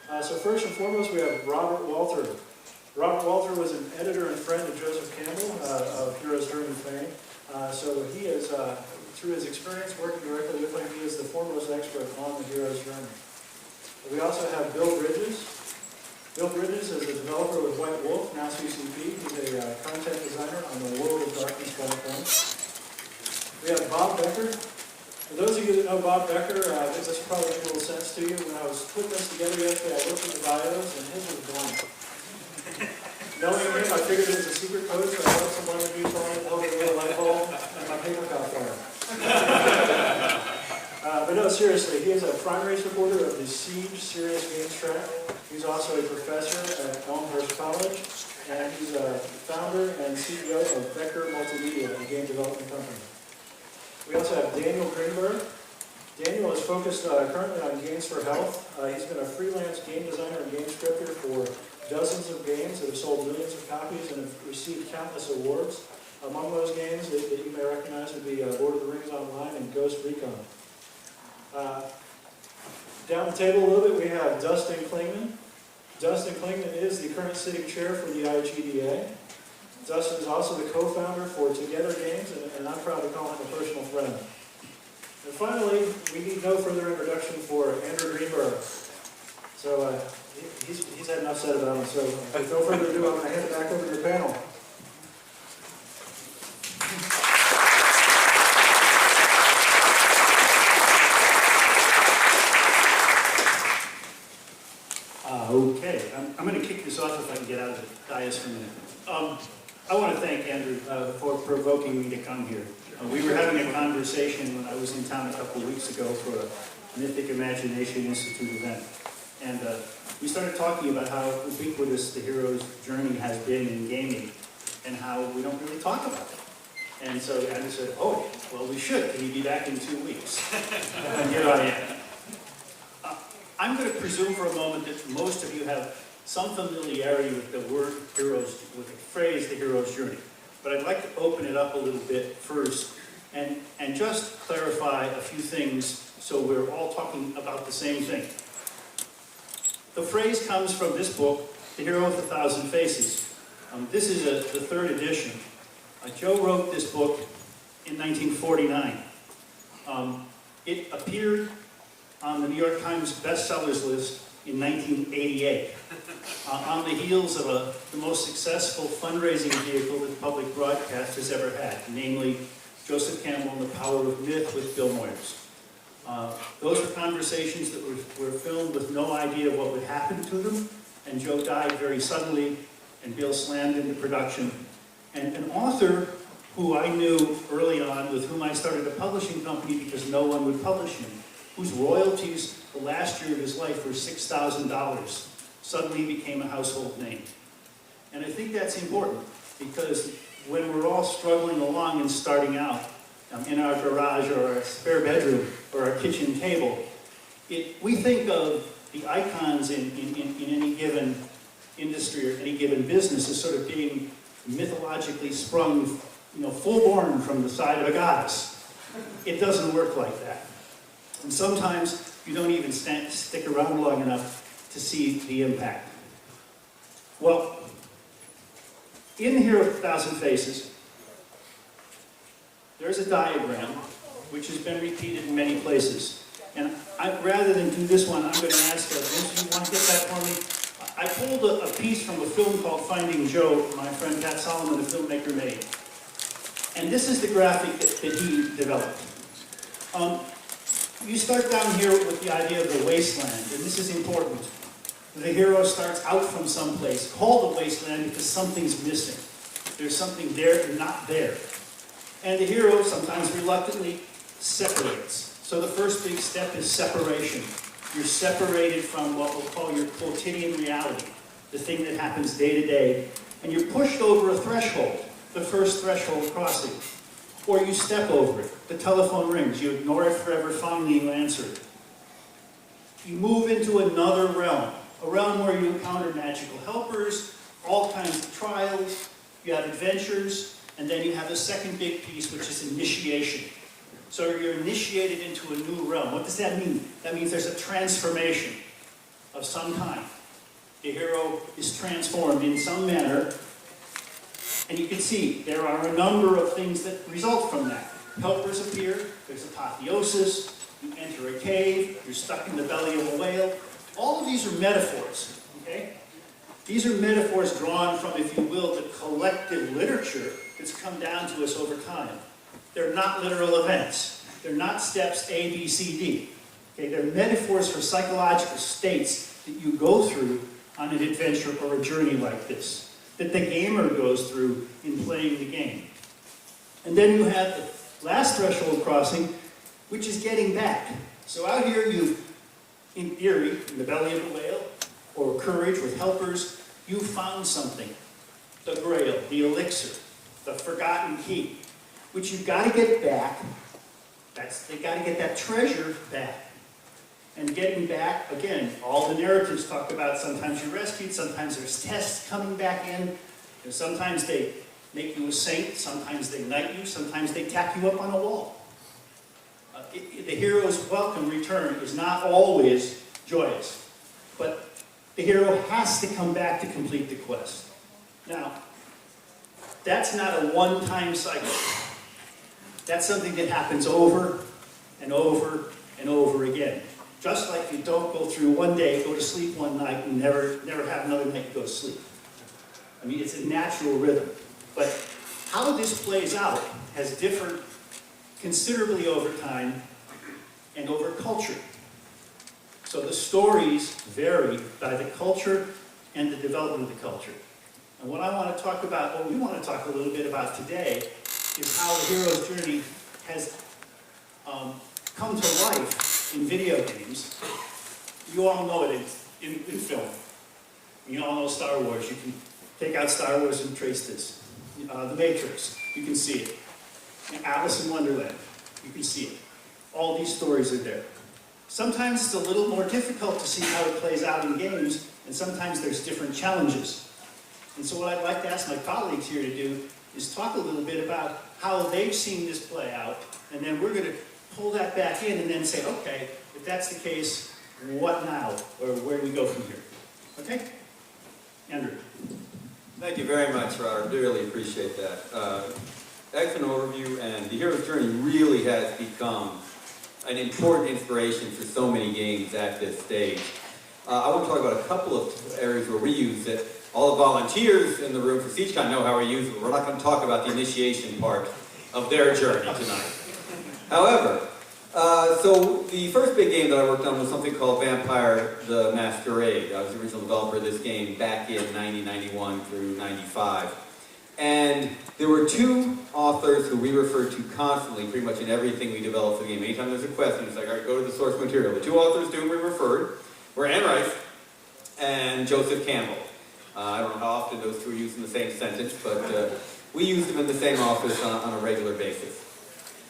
So first and foremost, we have Robert Walter. Robert Walter was an editor and friend of Joseph Campbell of Hero's Journey fame. So he is, through his experience working directly with him, he is the foremost expert on the Hero's Journey. We also have Bill Bridges. Bill Bridges is a developer with White Wolf, now CCP. He's a content designer on the World of Darkness platform. We have Bob Becker. For those of you that know Bob Becker, this will probably make a little sense to you. When I was putting this together yesterday, I looked at the bios, and his was blank. Knowing him, I figured it was a secret code, so I wrote some lemon juice on it, held it with a light bulb, and my paper caught fire. But no, seriously, he is a primary supporter of the Siege Serious Games track. He's also a professor at Elmhurst College, and he's a founder and CEO of Becker Multimedia, a game development company. We also have Daniel Greenberg. Daniel is focused currently on games for health. He's been a freelance game designer and game scripter for dozens of games that have sold millions of copies and have received countless awards. Among those games that you may recognize would be Lord of the Rings Online and Ghost Recon. Down the table a little bit, we have Dustin Klingman. Dustin Klingman is the current sitting chair for the IGDA. Dustin is also the co-founder for Together Games, and I'm proud to call him a personal friend. And finally, we need no further introduction for Andrew Greenberg. So he's had enough said about him, so with no further ado, I'm going to hand it back over to the panel. Okay, I'm going to kick this off if I can get out of the dais for a minute. I want to thank Andrew for provoking me to come here. We were having a conversation when I was in town a couple of weeks ago for a Mythic Imagination Institute event. And we started talking about how ubiquitous the hero's journey has been in gaming and how we don't really talk about it. And so Andrew said, oh, well, we should. Can you be back in 2 weeks? And here I am. I'm going to presume for a moment that most of you have some familiarity with the word heroes, with the phrase the hero's journey. But I'd like to open it up a little bit first and just clarify a few things so we're all talking about the same thing. The phrase comes from this book, The Hero with 1,000 Faces. This is the third edition. Joe wrote this book in 1949. It appeared on the New York Times bestsellers list in 1988, on the heels of the most successful fundraising vehicle that public broadcast has ever had, namely Joseph Campbell and the Power of Myth with Bill Moyers. Those were conversations that were filmed with no idea of what would happen to them, and Joe died very suddenly, and Bill slammed into production. And an author who I knew early on, with whom I started a publishing company because no one would publish him, whose royalties the last year of his life were $6,000, suddenly became a household name. And I think that's important, because when we're all struggling along and starting out in our garage or our spare bedroom or our kitchen table, we think of the icons in any given industry or any given business as sort of being mythologically sprung, full-born from the side of a goddess. It doesn't work like that. And sometimes you don't even stick around long enough to see the impact. Well, in here with 1,000 Faces, there's a diagram which has been repeated in many places. And rather than do this one, I'm going to ask, Vince, you want to get that for me? I pulled a piece from a film called Finding Joe, my friend Pat Solomon, the filmmaker, made. And this is the graphic that he developed. You start down here with the idea of the Wasteland, and this is important. The hero starts out from someplace called the Wasteland because something's missing. There's something there not there. And the hero, sometimes reluctantly, separates. So the first big step is separation. You're separated from what we'll call your quotidian reality, the thing that happens day to day, and you're pushed over a threshold, the first threshold crossing. Or you step over it. The telephone rings. You ignore it forever. Finally, you answer it. You move into another realm, a realm where you encounter magical helpers, all kinds of trials, you have adventures, and then you have the second big piece, which is initiation. So you're initiated into a new realm. What does that mean? That means there's a transformation. of some kind. The hero is transformed in some manner, and you can see there are a number of things that result from that. Helpers appear, there's apotheosis, you enter a cave, you're stuck in the belly of a whale. All of these are metaphors, okay? These are metaphors drawn from, if you will, the collective literature that's come down to us over time. They're not literal events. They're not steps A, B, C, D. Okay? They're metaphors for psychological states that you go through on an adventure or a journey like this, that the gamer goes through in playing the game. And then you have the last threshold crossing, which is getting back. So out here you, in theory, in the belly of a whale, or courage with helpers, you found something. The grail, the elixir, the forgotten key, which you've got to get back. They've got to get that treasure back. And getting back, again, all the narratives talk about sometimes you're rescued, sometimes there's tests coming back in, and sometimes they make you a saint, sometimes they knight you, sometimes they tack you up on a wall. The hero's welcome return is not always joyous, but the hero has to come back to complete the quest. Now, that's not a one-time cycle. That's something that happens over and over and over again. Just like you don't go through one day, go to sleep one night, and never have another night to go to sleep. I mean, it's a natural rhythm. But how this plays out has differed considerably over time and over culture. So the stories vary by the culture and the development of the culture. And what I want to talk about, what we want to talk a little bit about today, is how the hero's journey has come to life in video games. You all know it in film. You all know Star Wars. You can take out Star Wars and trace this. The Matrix, you can see it. Alice in Wonderland, you can see it. All these stories are there. Sometimes it's a little more difficult to see how it plays out in games, and sometimes there's different challenges. And so what I'd like to ask my colleagues here to do is talk a little bit about how they've seen this play out, and then we're going to pull that back in and then say, okay, if that's the case, what now? Or where do we go from here? Okay? Andrew. Thank you very much, Robert. Really appreciate that. Excellent overview, and the hero's journey really has become an important inspiration for so many games at this stage. I want to talk about a couple of areas where we use it. All the volunteers in the room for SiegeCon know how we use it. We're not going to talk about the initiation part of their journey tonight. However, so the first big game that I worked on was something called Vampire the Masquerade. I was the original developer of this game back in 91 through 95. And there were two authors who we referred to constantly, pretty much in everything we developed for the game. Anytime there's a question, it's like, all right, go to the source material. The two authors to whom we referred were Anne Rice and Joseph Campbell. I don't know how often those two are used in the same sentence, but we used them in the same office on a regular basis.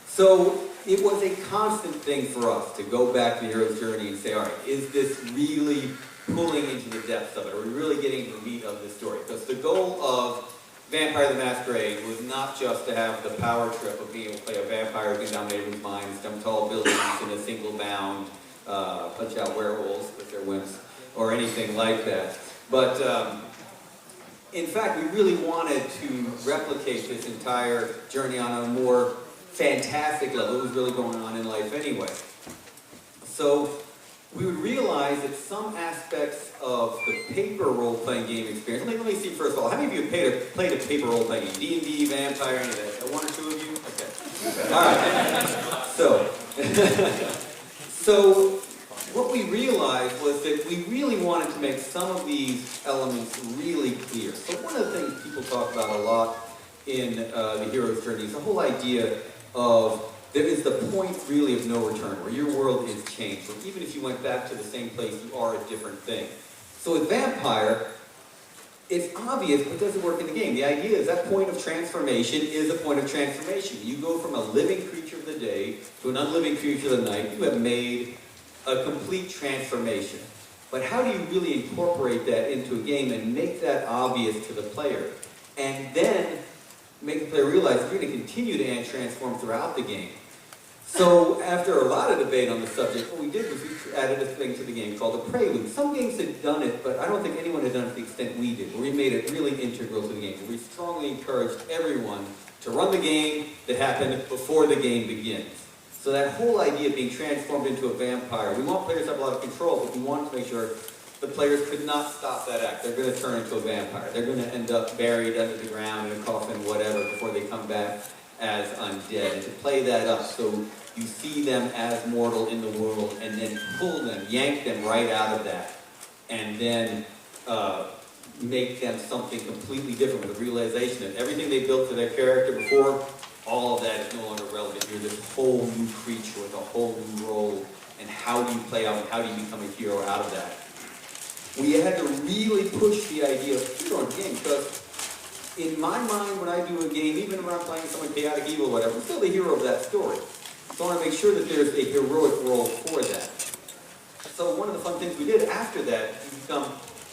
So it was a constant thing for us to go back to the hero's journey and say, all right, is this really pulling into the depths of it? Are we really getting to the meat of the story? Because the goal of Vampire the Masquerade was not just to have the power trip of being able to play a vampire who can dominate everyone's minds, jump tall buildings in a single bound, punch out werewolves with their wimps, or anything like that. But in fact, we really wanted to replicate this entire journey on a more fantastic level. What was really going on in life anyway. So we would realize that some aspects of the paper role-playing game experience, let me see first of all, how many of you have played a paper role-playing game? D&D, Vampire, any of that? One or two of you? Okay. All right. So what we realized was that we really wanted to make some of these elements really clear. So one of the things people talk about a lot in the hero's journey is the whole idea of there is the point really of no return, where your world is changed. Where even if you went back to the same place, you are a different thing. So with Vampire, it's obvious, but it doesn't work in the game. The idea is that point of transformation is a point of transformation. You go from a living creature of the day to an unliving creature of the night. You have made a complete transformation. But how do you really incorporate that into a game and make that obvious to the player? And then make the player realize if you're going to continue to transform throughout the game, So after a lot of debate on the subject, what we did was we added a thing to the game called the Prelude. Some games had done it, but I don't think anyone had done it to the extent we did, where we made it really integral to the game, where we strongly encouraged everyone to run the game that happened before the game begins. So that whole idea of being transformed into a vampire, we want players to have a lot of control, but we wanted to make sure the players could not stop that act. They're going to turn into a vampire. They're going to end up buried under the ground in a coffin, whatever, before they come back as undead. And to play that up so you see them as mortal in the world and then pull them, yank them right out of that, and then make them something completely different with the realization that everything they built for their character before, all of that is no longer relevant. You're this whole new creature with a whole new role, and how do you play out and how do you become a hero out of that? We had to really push the idea of hero in the game, because in my mind, when I do a game, even when I'm playing someone chaotic evil or whatever, I'm still the hero of that story. So I want to make sure that there's a heroic role for that. So one of the fun things we did after that,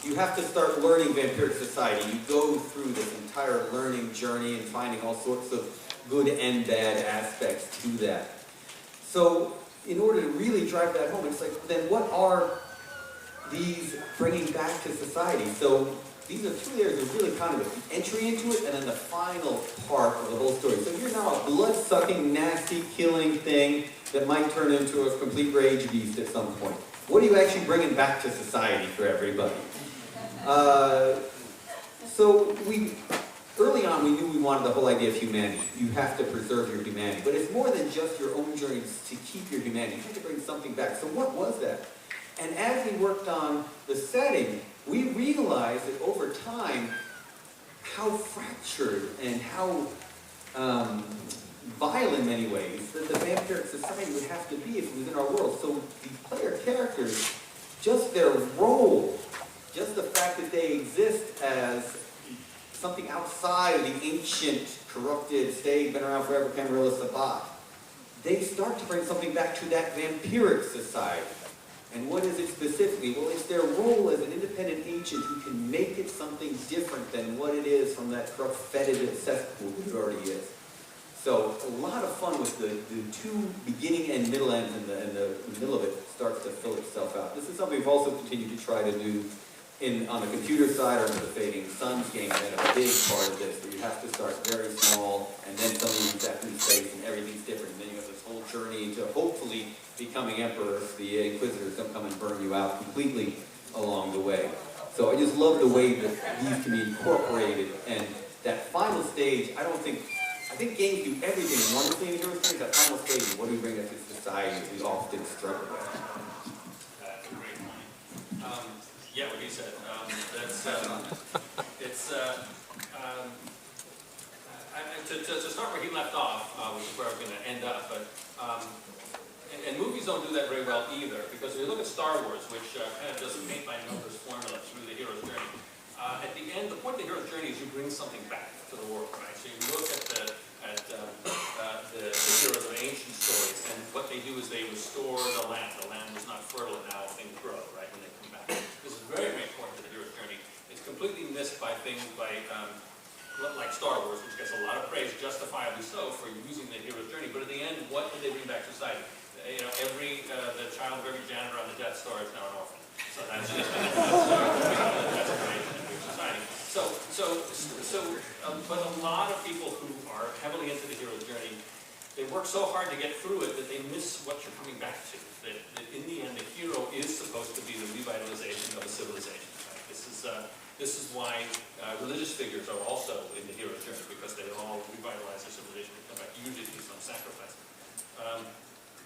you have to start learning vampiric society. You go through this entire learning journey and finding all sorts of good and bad aspects to that. So in order to really drive that home, it's like, then what are these bringing back to society? So these are two areas of really kind of the entry into it and then the final part of the whole story. So you're now a blood-sucking, nasty, killing thing that might turn into a complete rage beast at some point. What are you actually bringing back to society for everybody? So early on we knew we wanted the whole idea of humanity. You have to preserve your humanity. But it's more than just your own journeys to keep your humanity. You have to bring something back. So what was that? And as we worked on the setting, we realized that over time, how fractured and how vile in many ways that the vampiric society would have to be if it was in our world. So the player characters, just their role, just the fact that they exist as something outside of the ancient, corrupted, been around forever, Camarilla Sabbat, they start to bring something back to that vampiric society. And what is it specifically? Well, it's their role as an independent agent who can make it something different than what it is from that corrupt, fetid cesspool that it already is. So a lot of fun with the two beginning and middle ends, and the middle of it starts to fill itself out. This is something we've also continued to try to do on the computer side or in the Fading Suns game, and a big part of this, where you have to start very small, and then suddenly you get through space and everything's different. And then you have this whole journey to hopefully becoming emperors. The Inquisitors don't come and burn you out completely along the way. So I just love the way that these can be incorporated, and that final stage, I think games do everything wonderfully in Heroes Journey. That final stage is what do we bring up to society that we often struggle with. That's a great point. Yeah, what he said. To start where he left off, which is where I'm going to end up, but and movies don't do that very well either, because if you look at Star Wars, which kind of does a paint-by-numbers formula through the hero's journey, at the end, the point of the hero's journey is you bring something back to the world, right? So you look at the heroes of ancient stories, and what they do is they restore the land. The land was not fertile, and now things grow, right, when they come back. This is very, very important to the hero's journey. It's completely missed by things like Star Wars, which gets a lot of praise, justifiably so, for using the hero's journey. But at the end, what did they bring back to society? You know, the child of every janitor on the Death Star is now an orphan. So that's just that's a great society. But a lot of people who are heavily into the hero's journey, they work so hard to get through it that they miss what you're coming back to. That in the end, the hero is supposed to be the revitalization of a civilization. Right? This is why religious figures are also in the hero's journey, because they all revitalize their civilization and come back, usually through some sacrifice.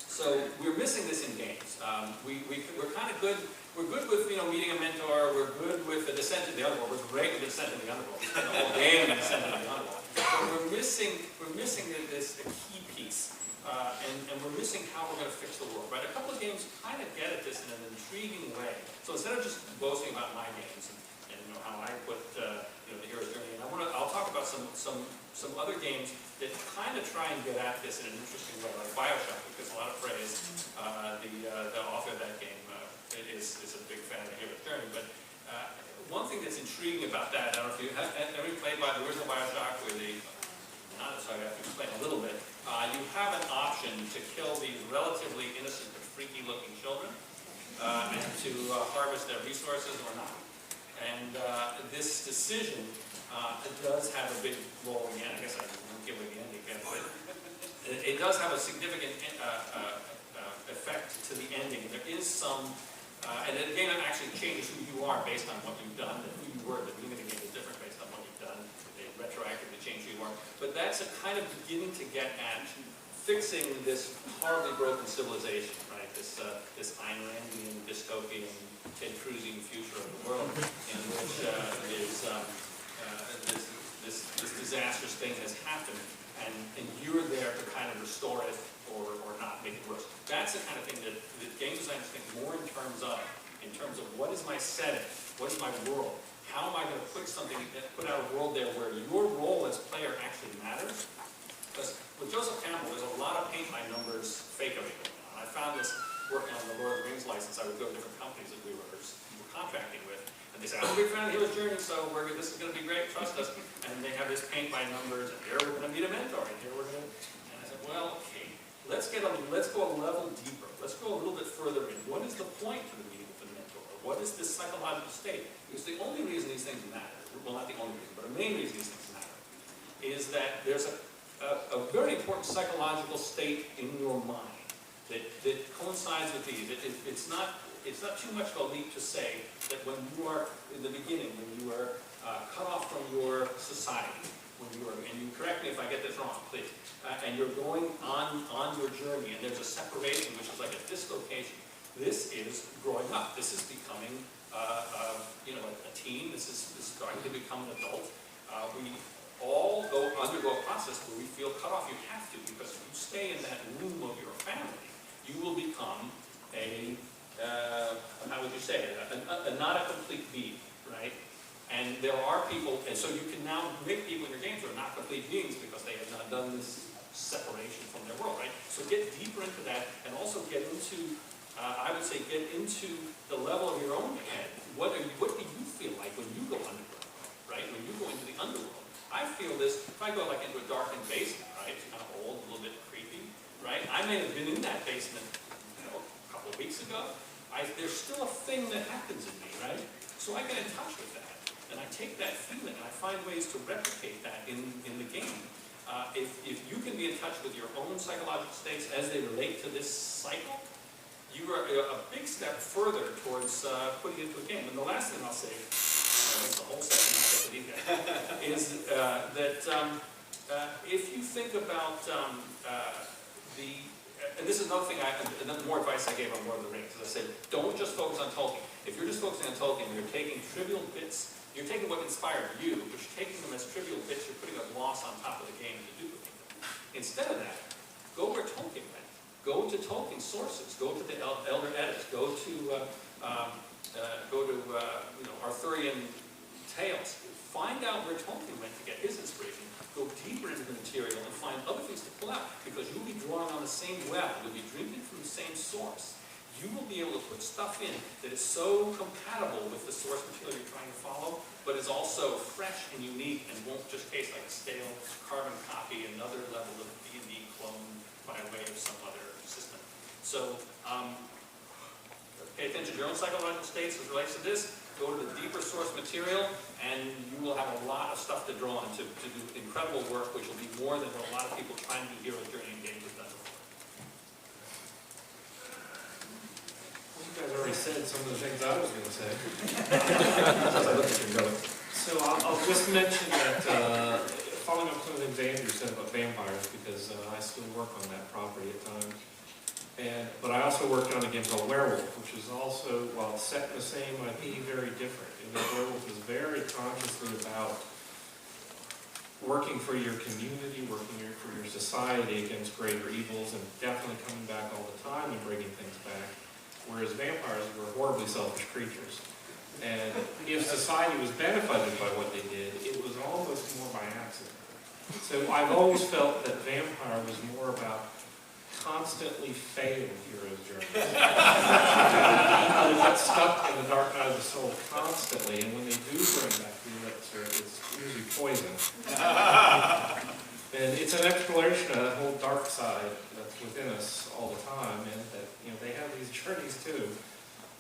So we're missing this in games. We're kind of good. We're good with meeting a mentor. We're good with the descent in the underworld. We're great with the descent in the underworld. We spend the whole game in the descent in the underworld. But we're missing this key piece, and we're missing how we're going to fix the world. Right? A couple of games kind of get at this in an intriguing way. So instead of just boasting about my games and how I put the hero's journey in, I'll talk about some other games that kind of try and get at this in an interesting way, like Bioshock, because a lot of praise. The author of that game is a big fan of the hero's journey. But one thing that's intriguing about that, I don't know if you have ever played by the original Bioshock, where not necessarily I have to explain a little bit. You have an option option to kill these relatively innocent but freaky-looking children and to harvest their resources or not. And this decision does have a big role in the end. I guess I won't give it the end again, but it does have a significant effect to the ending. There is some, and the game actually changes who you are based on what you've done, and who you were at the beginning of the game is different based on what you've done. They retroactively change who you are. But that's a kind of beginning to get at fixing this horribly broken civilization, right? This Ayn Randian dystopian, Ted Cruzing future of the world in which this disastrous thing has happened, and you're there to kind of restore it or not make it worse. That's the kind of thing that game designers think more in terms of what is my setting, what is my world, how am I going to put out a world there where your role as player actually matters. Because with Joseph Campbell, there's a lot of paint by numbers fakery going on. I found this working on the Lord of the Rings license. I would go to different companies that we were contracting with, and they say, I'm a big fan of Hero's Journey, so this is going to be great, trust us. And they have this paint by numbers, and here we're going to meet a mentor, and here we're going to, and I said, well, okay, let's go a level deeper. Let's go a little bit further in. What is the point to the meeting with the mentor? What is this psychological state? Because the only reason these things matter, well, not the only reason, but the main reason these things matter, is that there's a very important psychological state in your mind that coincides with these. It's not too much of a leap to say that when you are, in the beginning, when you are cut off from your society, and you correct me if I get this wrong, please, and you're going on your journey, and there's a separation, which is like a dislocation. This is growing up. This is becoming, a teen. This is starting to become an adult. We all undergo a process where we feel cut off. You have to, because if you stay in that womb of your family, you will become how would you say it, not a complete being, right? And there are people, and so you can now make people in your games who are not complete beings because they have not done this separation from their world, right? So get deeper into that, and also get into, I would say, get into the level of your own head. What do you feel like when you go underground, right? When you go into the underworld. I feel this, if I go like into a darkened basement, right? It's kind of old, a little bit creepy, right? I may have been in that basement, a couple of weeks ago. There's still a thing that happens in me, right? So I get in touch with that, and I take that feeling, and I find ways to replicate that in the game. If you can be in touch with your own psychological states as they relate to this cycle, you are a big step further towards putting it into a game. And the last thing I'll say, the whole section, is that if you think about and this is another thing, another more advice I gave on Lord of the Rings, is I said, don't just focus on Tolkien. If you're just focusing on Tolkien, you're taking trivial bits, you're taking what inspired you, but you're taking them as trivial bits, you're putting a gloss on top of the game to duplicate them. Instead of that, go where Tolkien went. Go to Tolkien's sources, go to the Elder Eddas, go to Arthurian tales. Find out where Tolkien went to get his inspiration. Go deeper into the material and find other things to pull out, because you'll be drawing on the same well. You'll be drinking from the same source. You will be able to put stuff in that is so compatible with the source material you're trying to follow, but is also fresh and unique and won't just taste like a stale carbon copy, another level of D&D clone by way of some other system. So pay attention to your own psychological states as it relates to this. Go to the deeper source material, and you will have a lot of stuff to draw on to do incredible work, which will be more than what a lot of people trying to do Hero's Journey in games have done before. You guys already said some of the things I was going to say. So I'll just mention that, following up some of the things Andrew said about vampires, because I still work on that property at times. But I also worked on a game called Werewolf, which is also, while it's set in the same IP, very different. And the Werewolf is very consciously about working for your community, working for your society against greater evils, and definitely coming back all the time and bringing things back. Whereas vampires were horribly selfish creatures. And if society was benefited by what they did, it was almost more by accident. So I've always felt that vampire was more about constantly failing hero's journey. They get stuck in the dark night of the soul constantly, and when they do bring back the elixir, it's usually poison. And it's an exploration of that whole dark side that's within us all the time, and that, they have these journeys too.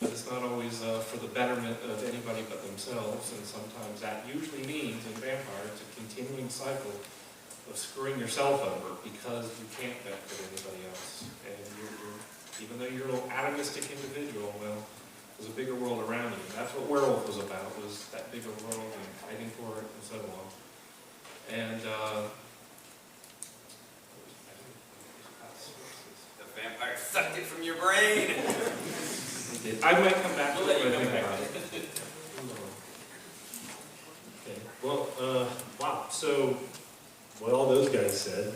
But it's not always for the betterment of anybody but themselves, and sometimes that usually means, in vampires, a continuing cycle of screwing yourself over because you can't benefit anybody else. And even though you're an atomistic individual, well, there's a bigger world around you. That's what Werewolf was about, was that bigger world and fighting for it and so on. And The vampire sucked it from your brain. I might come back to We'll it let you when I come think back. about it. Okay, well, wow, so, what all those guys said.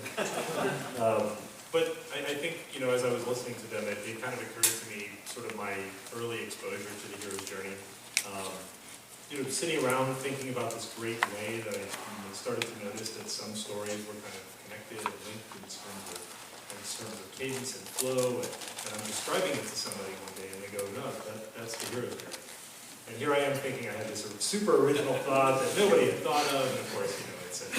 But I think, as I was listening to them, it kind of occurred to me, sort of my early exposure to the hero's journey. Sitting around thinking about this great way that I started to notice that some stories were kind of connected and linked in terms of cadence and flow, and I'm describing it to somebody one day, and they go, no, that's the hero's journey. And here I am thinking I had this super original thought that nobody had thought of, and of course, it's a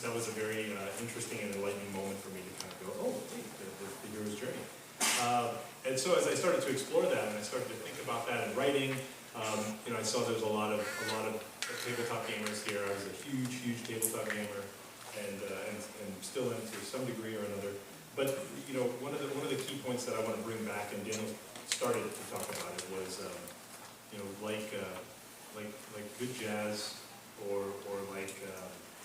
that was a very interesting and enlightening moment for me to kind of go, oh, wait, the hero's journey. And so as I started to explore that, and I started to think about that in writing, I saw there's a lot of tabletop gamers here. I was a huge tabletop gamer, and still am to some degree or another. But one of the key points that I want to bring back, and Daniel started to talk about it, was like good jazz, or like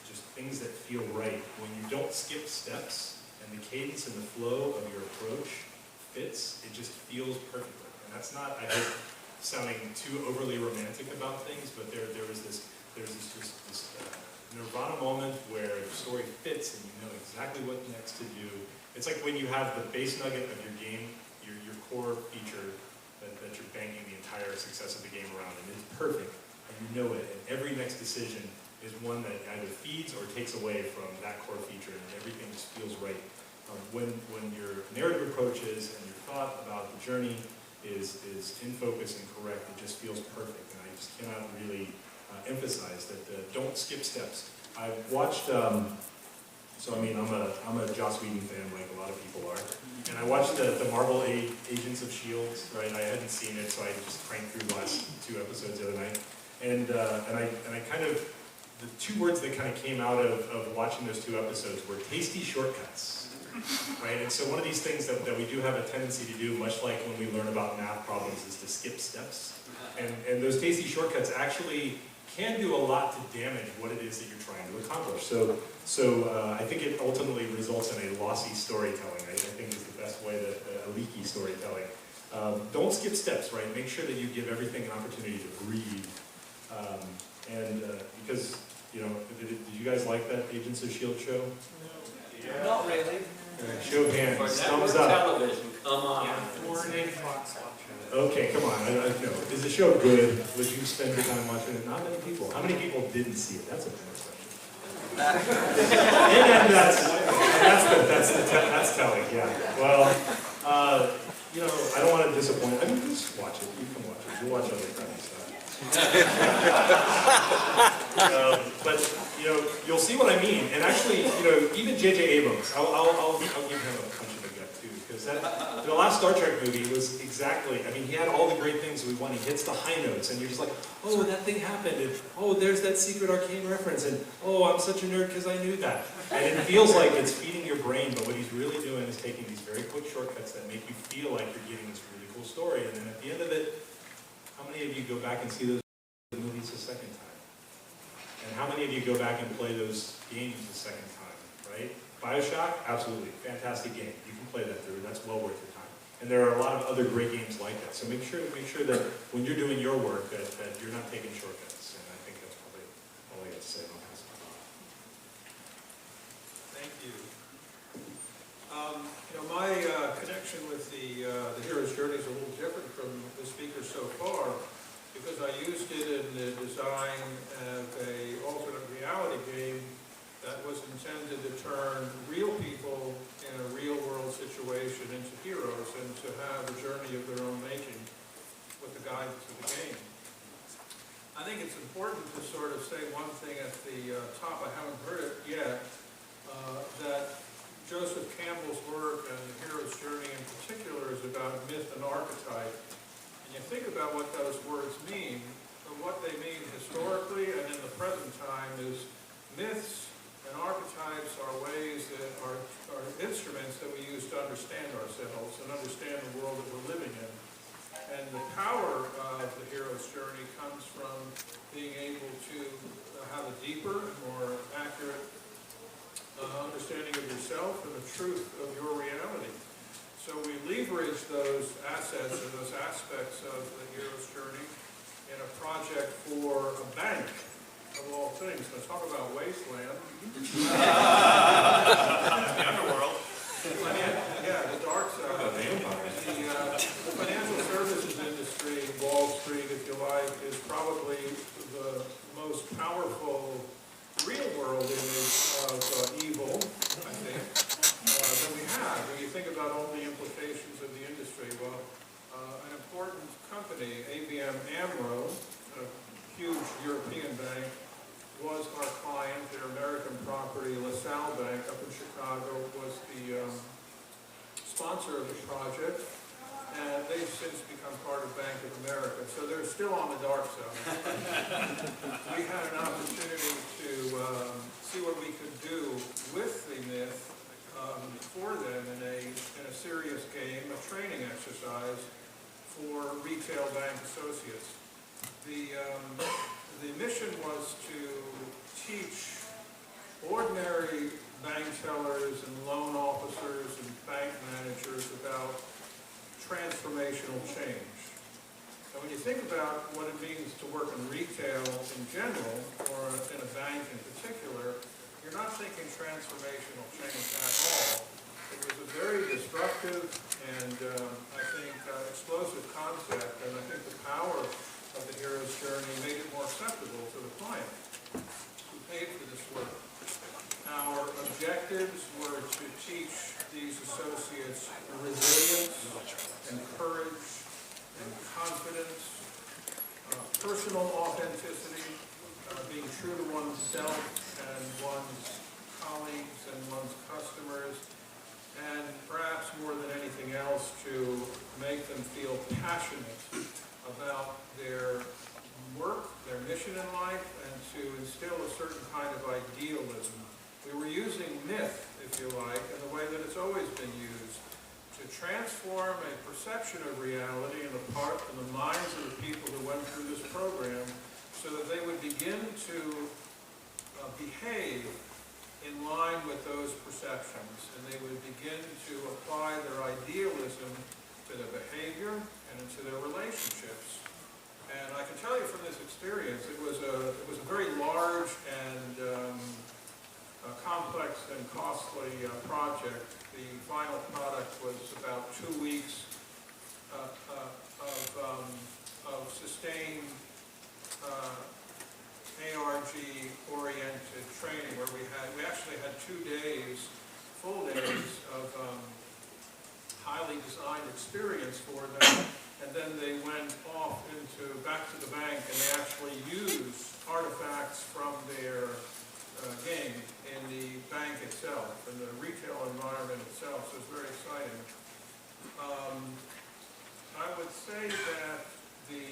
just things that feel right. When you don't skip steps, and the cadence and the flow of your approach fits, it just feels perfectly. And that's not, I hope, sounding too overly romantic about things, but there's this nirvana moment where the story fits and you know exactly what next to do. It's like when you have the base nugget of your game, your core feature that you're banking the entire success of the game around, and it's perfect, and you know it, and every next decision is one that either feeds or takes away from that core feature, and everything just feels right. When your narrative approaches and your thought about the journey is in focus and correct, it just feels perfect, and I just cannot really emphasize that don't skip steps. I've watched, I'm a Joss Whedon fan, like a lot of people are, and I watched the Marvel Agents of S.H.I.E.L.D., right? I hadn't seen it, so I just cranked through the last 2 episodes the other night, and I kind of, the 2 words that kind of came out of watching those 2 episodes were tasty shortcuts. Right, and so one of these things that we do have a tendency to do, much like when we learn about math problems, is to skip steps. And those tasty shortcuts actually can do a lot to damage what it is that you're trying to accomplish. So I think it ultimately results in a lossy storytelling. I think is the best way a leaky storytelling. Don't skip steps, right? Make sure that you give everything an opportunity to breathe. Because, did you guys like that Agents of S.H.I.E.L.D. show? Yeah. Not really. Show of hands, For thumbs network up. television, come on. Okay, come on. No. Is the show good? Would you spend your time watching it? Not many people. How many people didn't see it? That's a fair question. And that's telling. Yeah. Well, I don't want to disappoint. I mean, just watch it. You can watch it. You'll watch other crappy stuff. But you'll see what I mean. And actually, even J.J. Abrams, I'll give him a punch in the gut too, because the last Star Trek movie was exactly. I mean, he had all the great things we want. He hits the high notes, and you're just like, oh, that thing happened, and oh, there's that secret arcane reference, and oh, I'm such a nerd because I knew that. And it feels like it's feeding your brain, but what he's really doing is taking these very quick shortcuts that make you feel like you're getting this really cool story, and then at the end of it, how many of you go back and see those movies a second time? And how many of you go back and play those games a second time, right? Bioshock, absolutely, fantastic game. You can play that through, that's well worth your time. And there are a lot of other great games like that. So make sure that when you're doing your work, that you're not taking shortcuts. And I think that's probably all I got to say on that. Thank you. My connection with the hero's journey is a little different from the speakers so far, because I used it in the design of an alternate reality game that was intended to turn real people in a real world situation into heroes and to have a journey of their own making with the guidance of the game. I think it's important to sort of say one thing at the top, I haven't heard it yet, that Joseph Campbell's work and the hero's journey in particular is about myth and archetype. And you think about what those words mean, and what they mean historically and in the present time is myths and archetypes are ways that are instruments that we use to understand ourselves and understand the world that we're living in. And the power of the hero's journey comes from being able to have a deeper and more accurate understanding of yourself and the truth of your reality. So we leverage those assets or those aspects of the hero's journey in a project for a bank, of all things. Let's talk about Wasteland. The underworld. Yeah, the dark side. The financial services industry, Wall Street, if you like, is probably the most powerful real-world image of evil, I think, that we have. When you think about all the implications of the industry, well, an important company, ABN AMRO, a huge European bank, was our client. Their American property, LaSalle Bank, up in Chicago, was the sponsor of the project, and they've since become part of Bank of America. So they're still on the dark side. We had an opportunity to see what we could do with the myth for them in a serious game, a training exercise for retail bank associates. The mission was to teach ordinary bank tellers and loan officers and bank managers about transformational change. And when you think about what it means to work in retail in general, or in a bank in particular, you're not thinking transformational change at all. It was a very disruptive and, I think, explosive concept, and I think the power of the hero's journey made it more acceptable to the client who paid for this work. Our objectives were to teach these associates resilience and courage and confidence, personal authenticity, being true to oneself and one's colleagues and one's customers, and perhaps more than anything else to make them feel passionate about their work, their mission in life, and to instill a certain kind of idealism. We were using myth, if you like, in the way that it's always been used, to transform a perception of reality in the minds of the people who went through this program so that they would begin to behave in line with those perceptions, and they would begin to apply their idealism to their behavior and into their relationships. And I can tell you from this experience, it was a very large and complex and costly project. The final product was about 2 weeks of sustained ARG-oriented training, where we actually had 2 days, full days of highly designed experience for them, and then they went off back to the bank, and they actually used artifacts from their game in the bank itself, in the retail environment itself, so it's very exciting. I would say that the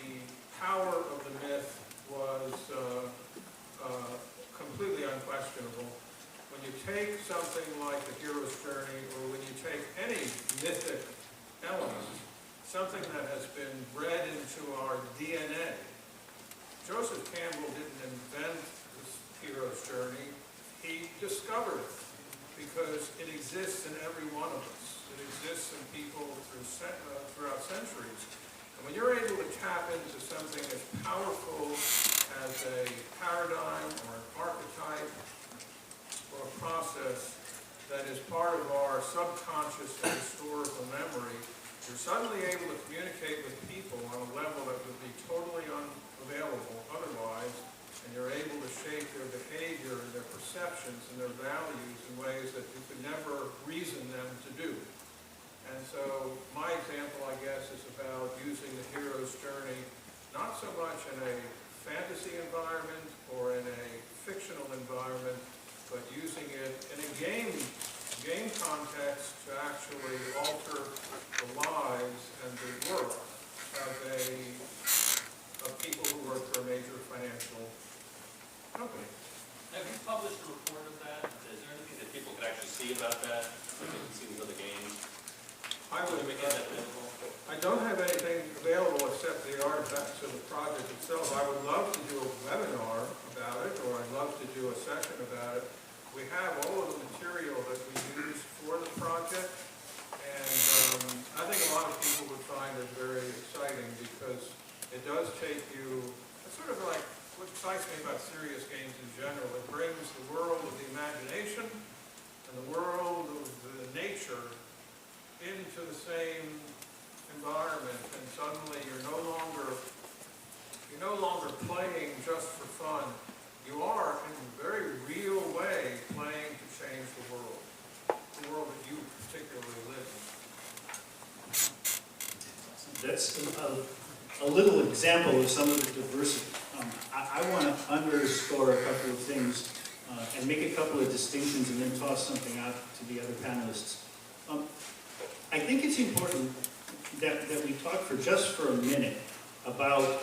power of the myth was completely unquestionable. When you take something like the hero's journey, or when you take any mythic element, something that has been bred into our DNA. Joseph Campbell didn't invent this hero's journey, he discovered it, because it exists in every one of us. It exists in people throughout centuries. And when you're able to tap into something as powerful as a paradigm or an archetype or a process that is part of our subconscious and historical memory, you're suddenly able to communicate with people on a level that would be totally unavailable otherwise, and you're able to shape their behavior and their perceptions and their values in ways that you could never reason them to do. And so my example, I guess, is about using the hero's journey, not so much in a fantasy environment or in a fictional environment, but using it in a game context to actually alter the lives and the work of people who work for a major financial company. Have you published a report of that? Is there anything that people could actually see about that? So they can see these other games? I would make that available. I don't have anything available except the artifacts of the project itself. I would love to do a webinar about it, or I'd love to do a session about it. We have all of the material that we use for the project, and I think a lot of people would find it very exciting because it does take you, it's sort of like what excites me about serious games in general. It brings the world of the imagination and the world of the nature into the same environment, and suddenly you're no longer playing just for fun. You are, in a very real way, playing to change the world that you particularly live in. That's a little example of some of the diversity. I want to underscore a couple of things and make a couple of distinctions and then toss something out to the other panelists. I think it's important that we talk for just a minute about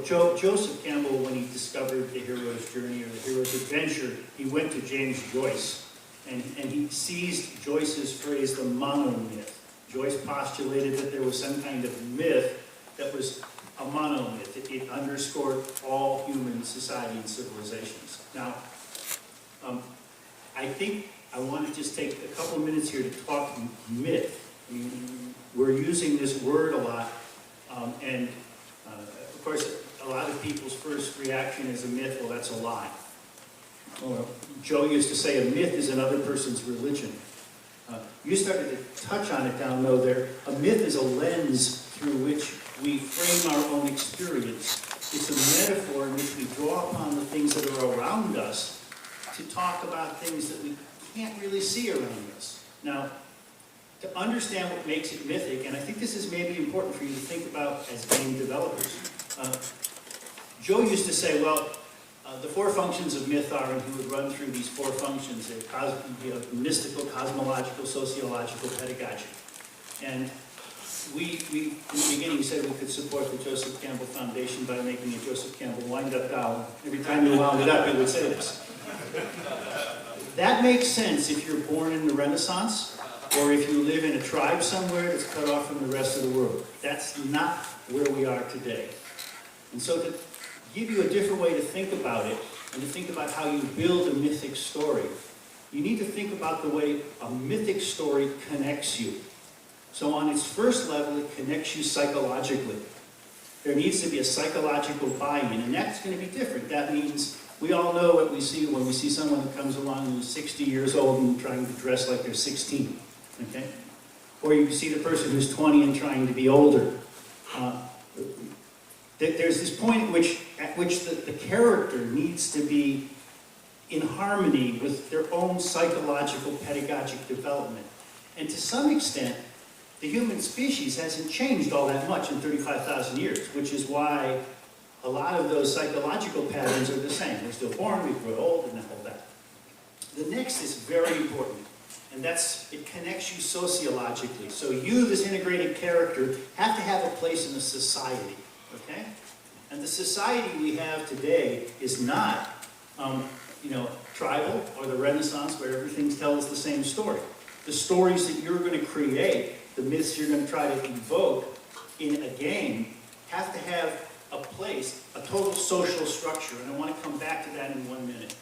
Joseph Campbell, when he discovered the hero's journey or the hero's adventure, he went to James Joyce, and he seized Joyce's phrase, the monomyth. Joyce postulated that there was some kind of myth that was a monomyth. It underscored all human society and civilizations. Now, I think I want to just take a couple of minutes here to talk myth. I mean, we're using this word a lot, and of course, a lot of people's first reaction is a myth, well, that's a lie. Or Joe used to say a myth is another person's religion. You started to touch on it down low there. A myth is a lens through which we frame our own experience. It's a metaphor in which we draw upon the things that are around us to talk about things that we can't really see around us. Now, to understand what makes it mythic, and I think this is maybe important for you to think about as game developers. Joe used to say, well, the four functions of myth are, and he would run through these four functions, mystical, cosmological, sociological, pedagogic. And we, in the beginning, said we could support the Joseph Campbell Foundation by making a Joseph Campbell wind-up doll. Every time you wound it up, it would say this. That makes sense if you're born in the Renaissance, or if you live in a tribe somewhere that's cut off from the rest of the world. That's not where we are today. And so to give you a different way to think about it, and to think about how you build a mythic story, you need to think about the way a mythic story connects you. So on its first level, it connects you psychologically. There needs to be a psychological buy-in, and that's going to be different. That means we all know what we see when we see someone who comes along who's 60 years old and trying to dress like they're 16, okay? Or you see the person who's 20 and trying to be older. There's this point at which the character needs to be in harmony with their own psychological pedagogic development. And to some extent, the human species hasn't changed all that much in 35,000 years, which is why a lot of those psychological patterns are the same. We're still born, we grow old, and all that. The next is very important, and that's, it connects you sociologically. So you, this integrated character, have to have a place in a society, okay? And the society we have today is not, tribal or the Renaissance where everything tells the same story. The stories that you're going to create, the myths you're going to try to evoke in a game, have to have a place, a total social structure, and I want to come back to that in 1 minute.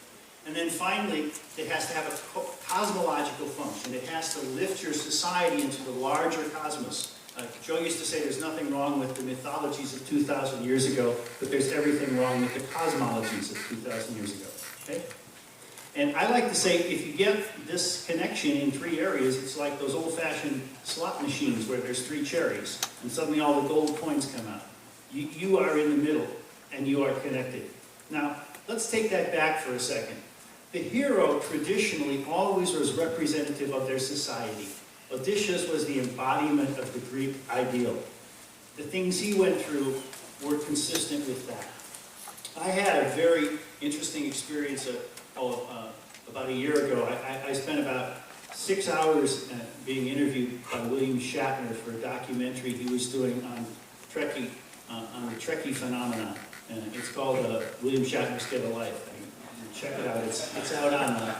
And then finally, it has to have a cosmological function. It has to lift your society into the larger cosmos. Joe used to say there's nothing wrong with the mythologies of 2,000 years ago, but there's everything wrong with the cosmologies of 2,000 years ago. Okay? And I like to say, if you get this connection in 3 areas, it's like those old-fashioned slot machines where there's 3 cherries, and suddenly all the gold coins come out. You are in the middle, and you are connected. Now, let's take that back for a second. The hero traditionally always was representative of their society. Odysseus was the embodiment of the Greek ideal. The things he went through were consistent with that. I had a very interesting experience about a year ago. I spent about 6 hours being interviewed by William Shatner for a documentary he was doing on Trekkie, on the Trekkie phenomenon. It's called William Shatner's Get a Life. Check it out. It's out on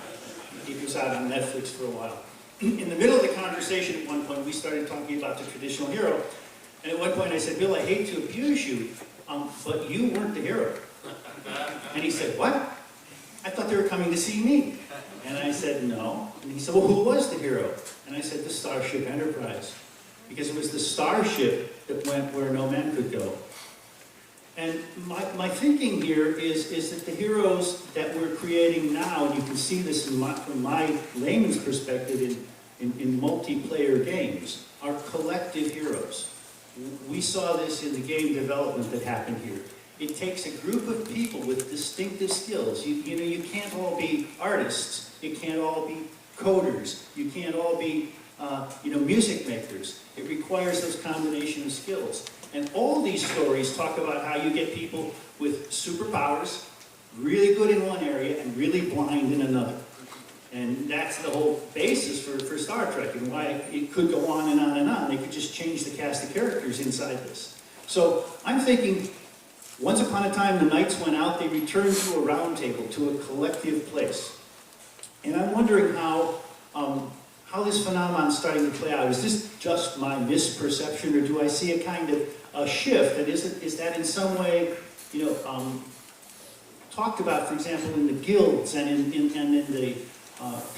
it was out on Netflix for a while. In the middle of the conversation at one point, we started talking about the traditional hero. And at one point I said, Bill, I hate to abuse you, but you weren't the hero. And he said, what? I thought they were coming to see me. And I said, no. And he said, well, who was the hero? And I said, the Starship Enterprise. Because it was the starship that went where no man could go. And my thinking here is that the heroes that we're creating now, and you can see this from my layman's perspective in multiplayer games, are collective heroes. We saw this in the game development that happened here. It takes a group of people with distinctive skills. You know, you can't all be artists. You can't all be coders. You can't all be, music makers. It requires those combination of skills. And all these stories talk about how you get people with superpowers, really good in one area and really blind in another. And that's the whole basis for Star Trek and why it could go on and on and on. They could just change the cast of characters inside this. So I'm thinking, once upon a time the knights went out, they returned to a round table, to a collective place. And I'm wondering how this phenomenon is starting to play out. Is this just my misperception, or do I see a kind of a shift? And is that in some way, talked about, for example, in the guilds and in the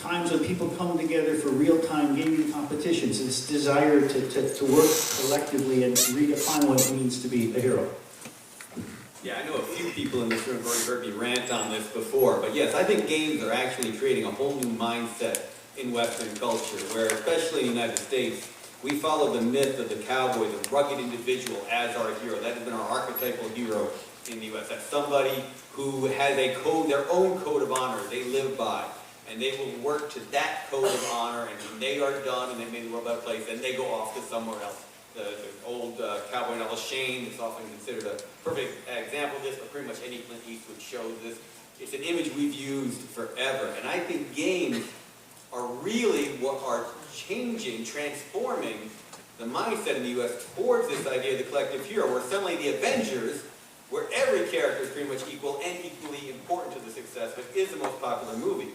times when people come together for real-time gaming competitions, this desire to work collectively and redefine what it means to be a hero? Yeah, I know a few people in this room have already heard me rant on this before, but yes, I think games are actually creating a whole new mindset in Western culture, where, especially in the United States, we follow the myth of the cowboy, the rugged individual, as our hero. That has been our archetypal hero in the U.S. That's somebody who has a code, their own code of honor they live by, and they will work to that code of honor, and when they are done and they made the world a better place, then they go off to somewhere else. The old cowboy novel Shane is often considered a perfect example of this, but pretty much any Clint Eastwood shows this. It's an image we've used forever, and I think games are really what are changing, transforming the mindset in the U.S. towards this idea of the collective hero, where suddenly the Avengers, where every character is pretty much equal and equally important to the success, but is the most popular movie.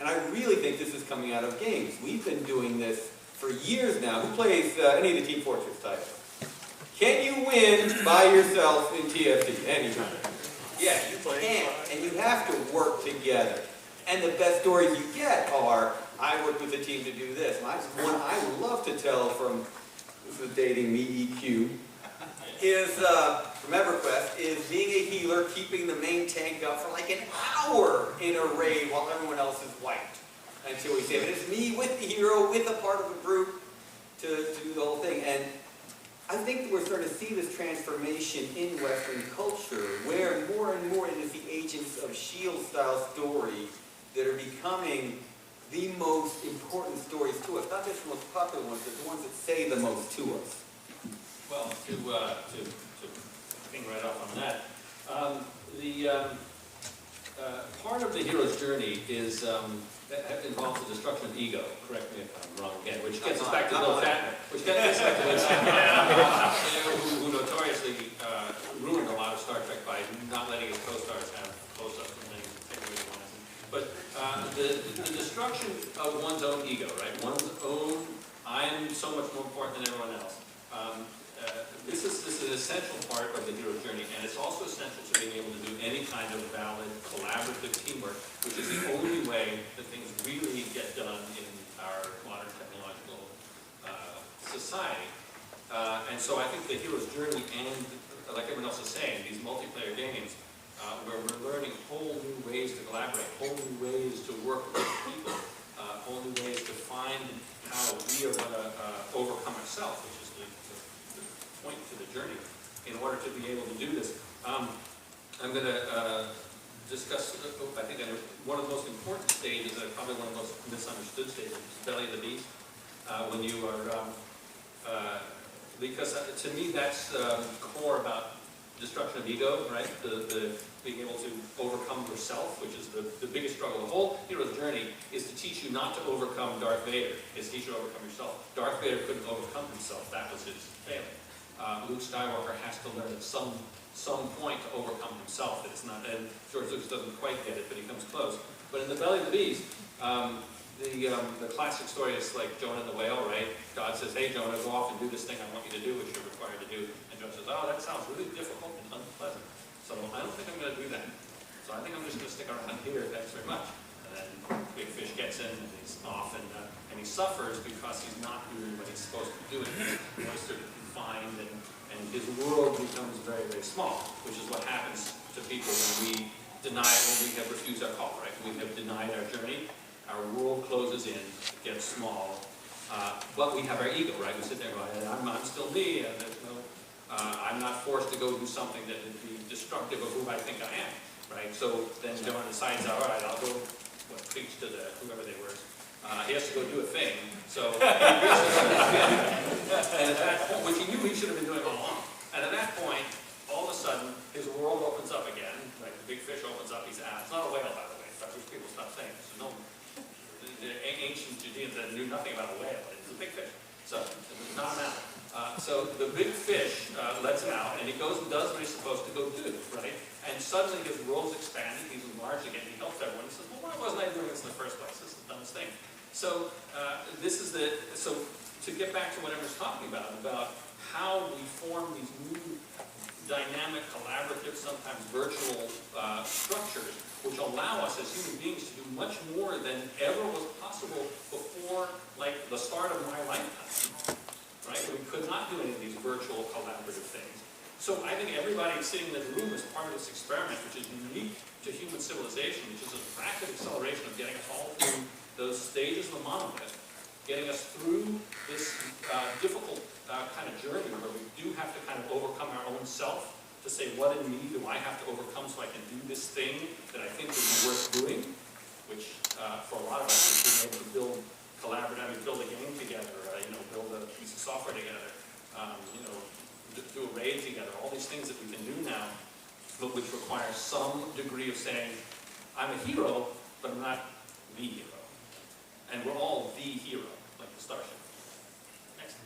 And I really think this is coming out of games. We've been doing this for years now. Who plays any of the Team Fortress titles? Can you win by yourself in TFT? Anytime. Yeah, you can't, and you have to work together. And the best stories you get are, I worked with a team to do this. One I would love to tell from, this is dating me, EQ, is, from EverQuest, is being a healer, keeping the main tank up for like an hour in a raid while everyone else is wiped until we save it. It's me with the hero, with a part of a group to do the whole thing. And I think that we're starting to see this transformation in Western culture, where more and more it is the Agents of S.H.I.E.L.D. style story that are becoming the most important stories to us. Not just the most popular ones, but the ones that say the most to us. Well, to ping right off on that, part of the hero's journey is that involves the destruction of ego. Correct me if I'm wrong again. Which gets us back to Bill Shatner, who notoriously ruined a lot of Star Trek by not letting his co-stars have close-ups and things and take away the lines. But the destruction of one's own ego, right? One's own, I am so much more important than everyone else. This is an essential part of the hero's journey, and it's also essential to being able to do any kind of valid, collaborative teamwork, which is the only way that things really get done in our modern technological society. And so I think the hero's journey and, like everyone else is saying, these multiplayer games, where we're learning whole new ways to collaborate, whole new ways to work with people, whole new ways to find how we are going to overcome ourselves, which is the point to the journey in order to be able to do this. I'm going to discuss, I think, one of the most important stages, and probably one of the most misunderstood stages, is belly of the beast. When you are, because to me that's core about destruction of ego, right? The being able to overcome yourself, which is the biggest struggle. The whole hero's journey is to teach you not to overcome Darth Vader. It's to teach you to overcome yourself. Darth Vader couldn't overcome himself. That was his failing. Luke Skywalker has to learn at some point to overcome himself. It's not, and George Lucas doesn't quite get it, but he comes close. But in The Belly of the Beast, the classic story is like Jonah and the whale, right? God says, hey Jonah, go off and do this thing I want you to do, which you're required to do. And Jonah says, oh, that sounds really difficult and unpleasant. So I don't think I'm going to do that. So I think I'm just going to stick around here, thanks very much. And then Big Fish gets in and he's off, and he suffers because he's not doing what he's supposed to be doing. He's sort of confined, and his world becomes very, very small, which is what happens to people when we have refused our call, right? We have denied our journey. Our world closes in, it gets small, but we have our ego, right? We sit there going, I'm still me, and there's no, I'm not forced to go do something that would be destructive of who I think I am, right? So then Jonah decides, all right, I'll go preach to whoever they were. He has to go do a thing, so he and at that point, which he knew he should have been doing all along. And at that point, all of a sudden, his world opens up again, like the big fish opens up, he's out. It's not a whale, by the way, in fact, which people stop saying. So no, the ancient Judeans that knew nothing about a whale, it's a big fish. So it's not an animal. So the big fish lets him out, and he goes and does what he's supposed to go do, right? And suddenly his world's expanded, he's enlarged again, he helps everyone. He says, well, why wasn't I doing this in the first place? This is the dumbest thing. So so to get back to what Emma's talking about how we form these new dynamic, collaborative, sometimes virtual structures, which allow us as human beings to do much more than ever was possible before, like, the start of my lifetime, right? We could not do any of these virtual collaborative things. So I think everybody sitting in the room is part of this experiment, which is unique to human civilization, which is a rapid acceleration of getting us all through those stages of the monolith, getting us through this difficult kind of journey where we do have to kind of overcome our own self to say, what in me do I have to overcome so I can do this thing that I think would be worth doing, which for a lot of us is being able to build build a game together, build a piece of software together, do a raid together, all these things that we can do now, but which require some degree of saying, I'm a hero, but I'm not the hero. And we're all the hero, like the Starship. Next.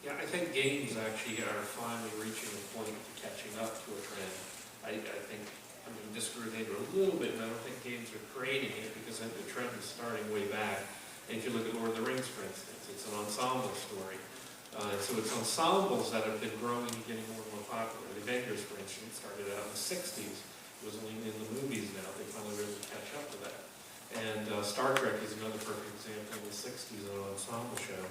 Yeah, I think games actually are finally reaching the point of catching up to a trend. I think I'm going to disagree with Andrew a little bit, and I don't think games are creating it because I think the trend is starting way back. And if you look at Lord of the Rings, for instance, it's an ensemble story. So it's ensembles that have been growing and getting more and more popular. The Avengers, for instance, started out in the 60s. It was only in the movies now. They finally were able to catch up to that. And Star Trek is another perfect example in the 60s of an ensemble show.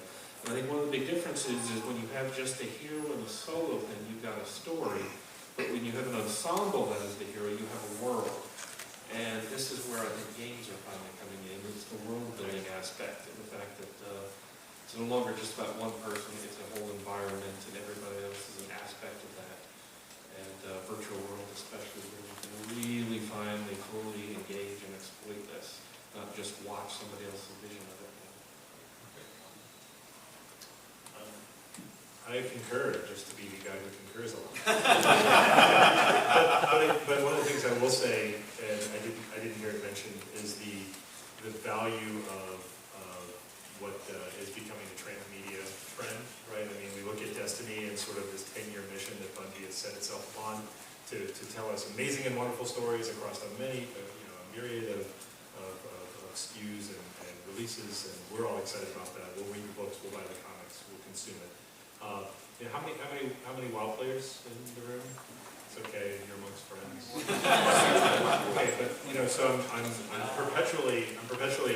And I think one of the big differences is when you have just a hero and a solo thing, you've got a story. But when you have an ensemble that is the hero, you have a world. And this is where I think games are finally coming in. It's the world-building aspect and the fact that it's no longer just about one person, it's a whole environment and everybody else is an aspect of that. And virtual world especially, where you can really finally fully engage and exploit this, not just watch somebody else's vision of it. I concur, just to be the guy who concurs a lot. but one of the things I will say, and I didn't hear it mentioned, is the value of what is becoming a transmedia trend, right? I mean, we look at Destiny and sort of this 10-year mission that Bungie has set itself upon to tell us amazing and wonderful stories across a myriad of SKUs and releases, and we're all excited about that. We'll read the books, we'll buy the comics, we'll consume it. How many WoW players in the room? It's okay, you're amongst friends. Okay, but so I'm perpetually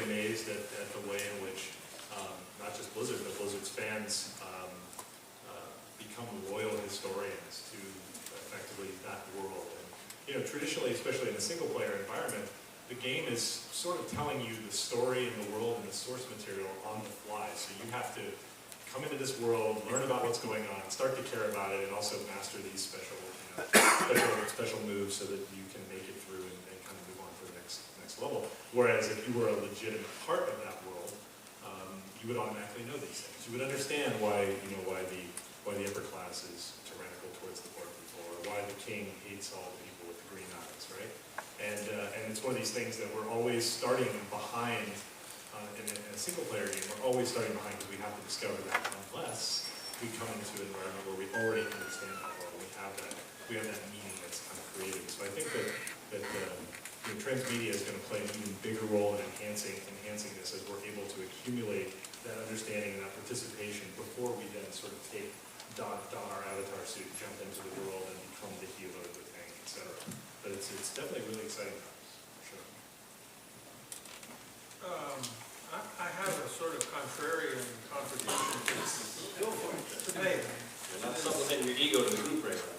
amazed at the way in which not just Blizzard, but Blizzard's fans become loyal historians to effectively that world. And traditionally, especially in a single-player environment, the game is sort of telling you the story and the world and the source material on the fly. So you have to come into this world, learn about what's going on, start to care about it, and also master these special moves so that you can make it through and kind of move on to the next level. Whereas if you were a legitimate part of that world, you would automatically know these things. You would understand why the upper class is tyrannical towards the poor people, or why the king hates all the people with the green eyes, right? And it's one of these things that we're always starting behind in a single-player game. We're always starting behind because we have to discover that unless we come into an environment where we already understand that world. We have that meaning that's kind of created. So I think that transmedia is going to play an even bigger role in enhancing this as we're able to accumulate that understanding and that participation before we then sort of don our avatar suit, jump into the world, and become the healer, the tank, etc. But it's definitely really exciting times, for sure. I have a sort of contrarian contribution to this. Go for it. Today. You're not supplementing your ego to the group right now.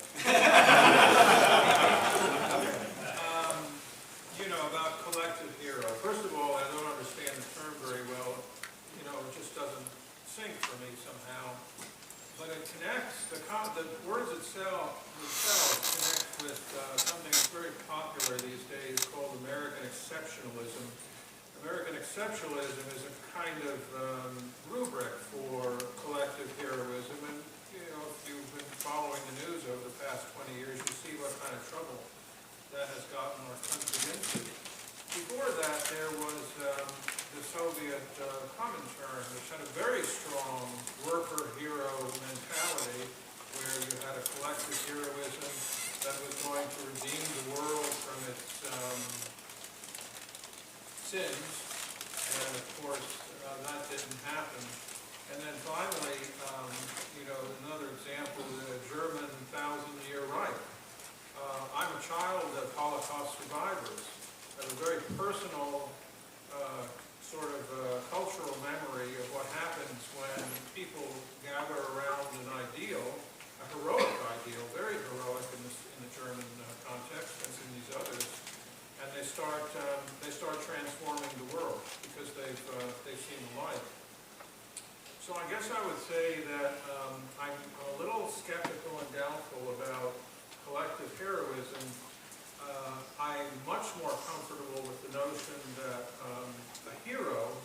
About collective hero. First of all, I don't understand the term very well. It just doesn't sink for me somehow. But it connects, the words themselves connect with something that's very popular these days called American exceptionalism. American exceptionalism is a kind of rubric for collective heroism. And, if you've been following the news over the past 20 years, you see what kind of trouble that has gotten our country into. Before that, there was the Soviet Comintern, which had a very strong worker hero mentality, where you had a collective heroism that was going to redeem the world from its sins, and of course that didn't happen. And then finally, another example, the German Thousand-Year Reich. I'm a child of Holocaust survivors. I have a very personal cultural memory of what happens when people gather around an ideal, a heroic ideal, very heroic in the German context and in these others, and they start transforming the world because they've seen the light. So I guess I would say that I'm a little skeptical and doubtful about collective heroism. I'm much more comfortable with the notion that a hero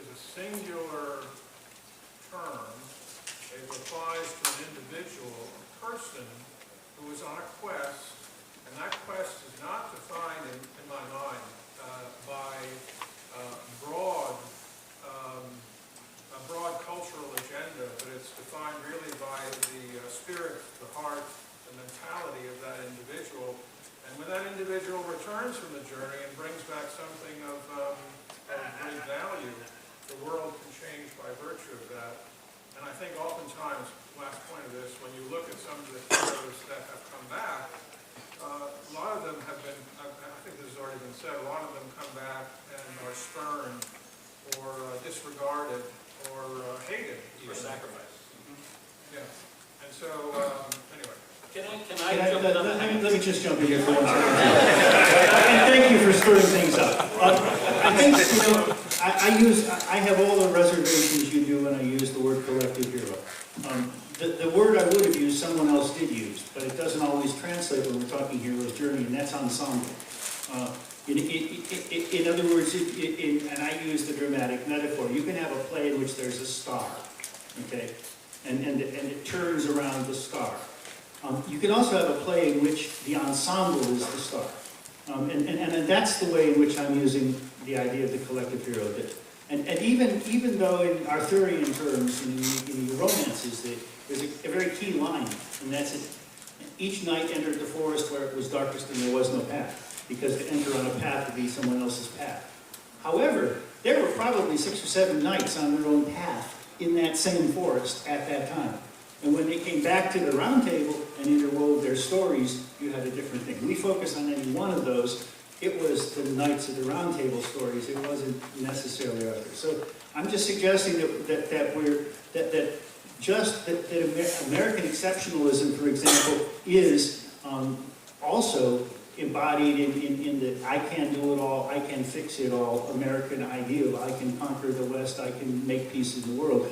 is a singular term. It applies to an individual, a person who is on a quest, and that quest is not defined in my mind by a broad cultural agenda, but it's defined really by the spirit, the heart, the mentality of that individual. And when that individual returns from the journey and brings back something of great value, the world can change by virtue of that. And I think oftentimes, last point of this, when you look at some of the heroes that have come back, a lot of them have been, I think this has already been said, a lot of them come back and are spurned or disregarded or hated. Or sacrificed. Yeah. And so, anyway. Can I jump in on that? Let me just jump in here for 1 second. And thank you for stirring things up. I think, I have all the reservations you do when I use the word collective hero. The word I would have used, someone else did use, but it doesn't always translate when we're talking hero's journey, and that's ensemble. In other words, and I use the dramatic metaphor, you can have a play in which there's a star, okay, and it turns around the star. You can also have a play in which the ensemble is the star. And that's the way in which I'm using the idea of the collective hero. And even though in Arthurian terms, in the romances, there's a very key line, and that's it. Each knight entered the forest where it was darkest and there was no path, because to enter on a path would be someone else's path. However, there were probably 6 or 7 knights on their own path in that same forest at that time. And when they came back to the round table and interwove their stories, you had a different thing. We focus on any one of those. It was the Knights of the Round Table stories. It wasn't necessarily Arthur. So I'm just suggesting that American exceptionalism, for example, is also embodied in the I can do it all, I can fix it all American ideal. I can conquer the West, I can make peace in the world.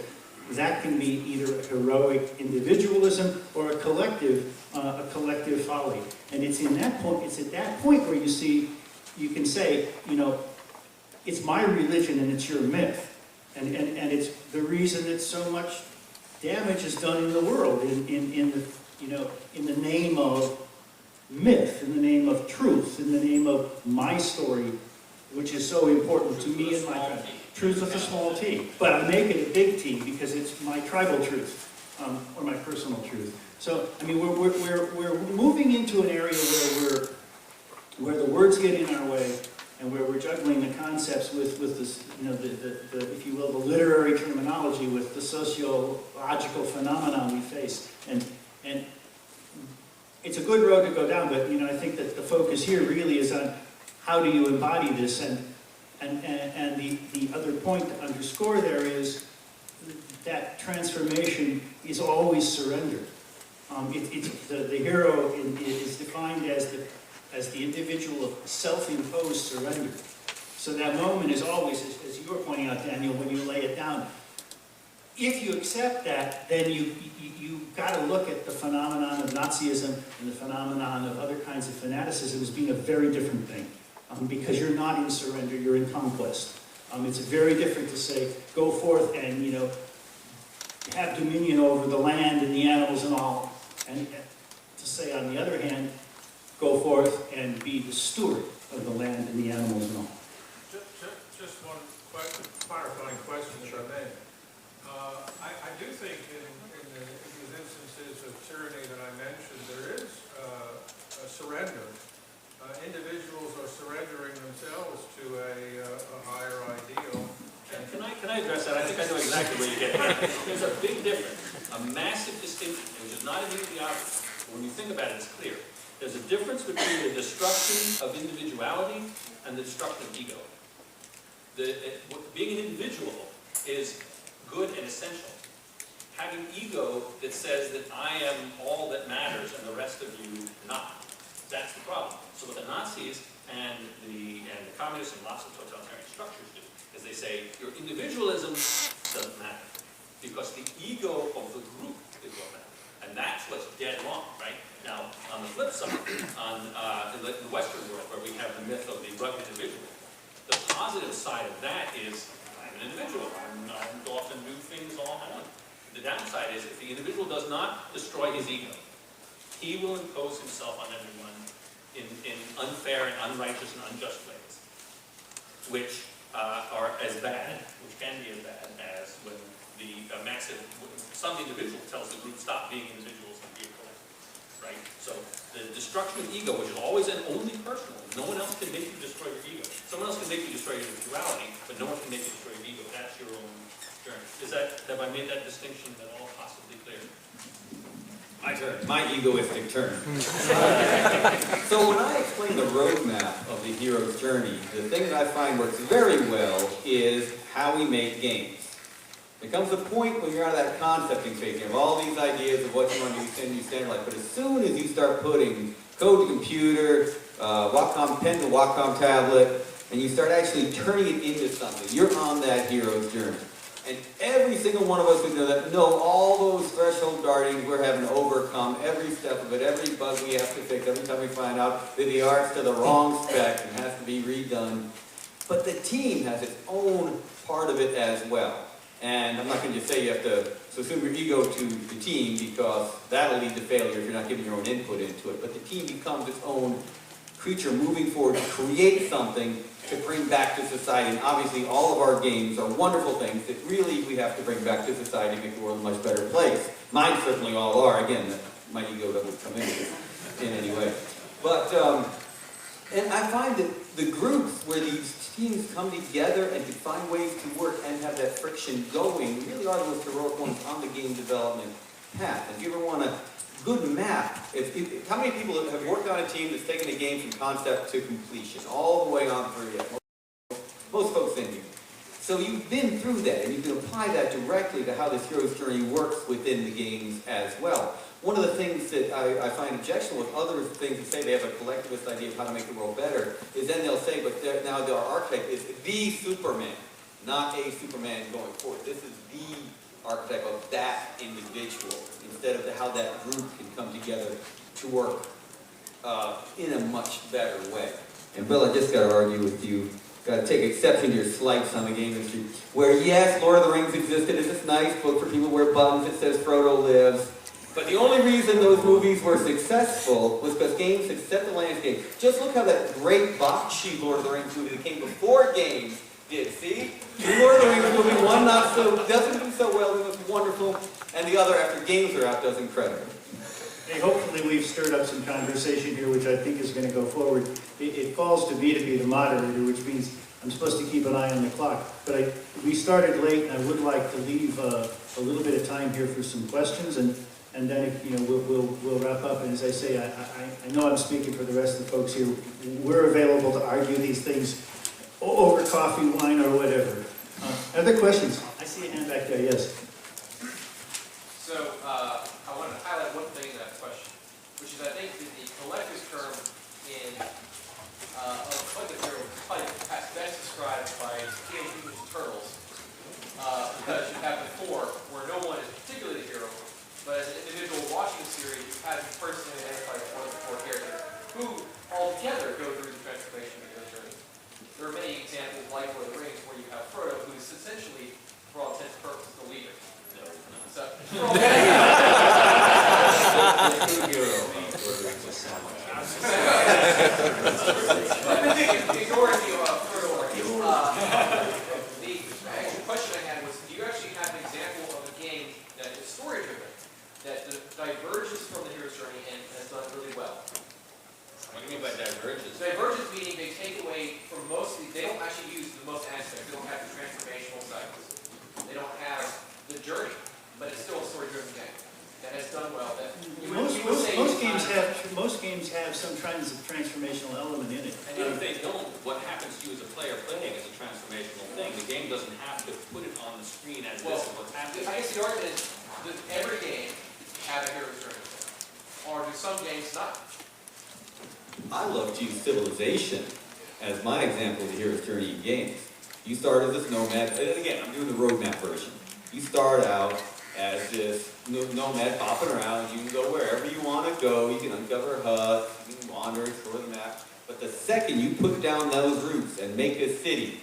That can be either a heroic individualism or a collective folly. And it's at that point where you can say, it's my religion and it's your myth. And it's the reason that so much damage is done in the world in the name of myth, in the name of truth, in the name of my story, which is so important to me and my tribe. Truth with a small t. But I make it a big T because it's my tribal truth, or my personal truth. So, I mean, we're moving into an area where the words get in our way, and where we're juggling the concepts with this, you know, the if you will, the literary terminology with the sociological phenomenon we face. And it's a good road to go down, but, you know, I think that the focus here really is on how do you embody this, and the other point to underscore there is that transformation is always surrender. The hero is defined as the individual of self-imposed surrender. So that moment is always, as you were pointing out, Daniel, when you lay it down. If you accept that, then you've got to look at the phenomenon of Nazism and the phenomenon of other kinds of fanaticism as being a very different thing. Because you're not in surrender, you're in conquest. It's very different to say, go forth and, you know, have dominion over the land and the animals and all. And to say, on the other hand, go forth and be the steward of the land and the animals and all. Just one clarifying question, if I may. I do think in these instances of tyranny that I mentioned, there is a surrender. Individuals are surrendering themselves to a higher ideal. Can I address that? I think I know exactly where you're getting at. There's a big difference, a massive distinction, which is not immediately obvious. But when you think about it, it's clear. There's a difference between the destruction of individuality and the destruction of ego. Being an individual is good and essential. Having ego that says that I am all that matters and the rest of you not. That's the problem. So what the Nazis and the communists and lots of totalitarian structures do is they say your individualism doesn't matter because the ego of the group is what matters. And that's what's dead wrong, right? Now, on the flip side, in the Western world where we have the myth of the rugged individual, the positive side of that is I'm an individual. I go off and do things all my own. The downside is if the individual does not destroy his ego, he will impose himself on everyone in unfair and unrighteous and unjust ways, which are as bad, which can be as bad as when some individual tells the group stop being individuals and be a collective, right? So the destruction of ego, which is always and only personal, no one else can make you destroy your ego. Someone else can make you destroy your individuality, but no one can make you destroy your ego. That's your own journey. Have I made that distinction at all possibly clear? My turn. My egoistic turn. So when I explain the roadmap of the hero's journey, the thing that I find works very well is how we make games. There comes a point when you're out of that concepting phase. You have all these ideas of what you want to do in your standard life, but as soon as you start putting code to computer, Wacom pen to Wacom tablet, and you start actually turning it into something, you're on that hero's journey. And every single one of us would know all those threshold guardians we're having to overcome, every step of it, every bug we have to fix, every time we find out that the art's to the wrong spec and has to be redone. But the team has its own part of it as well. And I'm not going to just say you have to assume your ego to the team because that'll lead to failure if you're not giving your own input into it. But the team becomes its own creature moving forward to create something to bring back to society. And obviously all of our games are wonderful things that really we have to bring back to society to make the world a much better place. Mine certainly all are. Again, my ego doesn't come in any way. But, and I find that the groups where these teams come together and can find ways to work and have that friction going really are the most heroic ones on the game development path. If you ever want a good map, how many people have worked on a team that's taken a game from concept to completion, all the way on through it? Most folks in here. So you've been through that, and you can apply that directly to how this hero's journey works within the games as well. One of the things that I find objectionable with other things that say they have a collectivist idea of how to make the world better is then they'll say, but now their archetype is the Superman, not a Superman going forward. This is the archetype of that individual instead of how that group can come together to work in a much better way. And Bill, I just got to argue with you. Got to take exception to your slights on the game industry, where yes, Lord of the Rings existed as this nice book for people who wear buttons that says Frodo lives. But the only reason those movies were successful was because games had set the landscape. Just look how that great Bakshi Lord of the Rings movie that came before games did. See? The Lord of the Rings movie, one doesn't do so well, it was wonderful, and the other, after games are out, does incredible. Hey, hopefully we've stirred up some conversation here, which I think is going to go forward. It falls to me to be the moderator, which means I'm supposed to keep an eye on the clock. But we started late, and I would like to leave a little bit of time here for some questions, and then we'll wrap up. And as I say, I know I'm speaking for the rest of the folks here. We're available to argue these things over coffee, wine, or whatever. Other questions? I see a hand back there. Yes. So I wanted to highlight one thing in that question, which is I think that the collector's term in collective hero is probably best described by Teenage Mutant Ninja Turtles, because you have the four where no one is particularly the hero, but as an individual watching the series, you have personally identified as one of the four characters who all together go through the transformation of their journey. There are many examples like Lord of the Rings where you have Frodo, who is essentially, for all intents and purposes, the leader. So, the question I had was, do you actually have an example of a game that is story-driven, that diverges from the hero's journey and has done really well? What do you mean by divergence? Divergence meaning they take away from they don't actually use the most aspects. They don't have the transformational cycles. They don't have the journey, but it's still a story-driven game that has done well. That Most games have some kinds of transformational element in it. And if they don't, what happens to you as a player playing is a transformational thing. The game doesn't have to put it on the screen as this is what's happening. I guess the argument is, does every game have a hero's journey? Or do some games not? I love to use Civilization as my example of the hero's journey in games. You start as this nomad, and again, I'm doing the roadmap version. You start out as this nomad popping around. You can go wherever you want to go. You can uncover huts, you can wander, explore the map. But the second you put down those roots and make a city,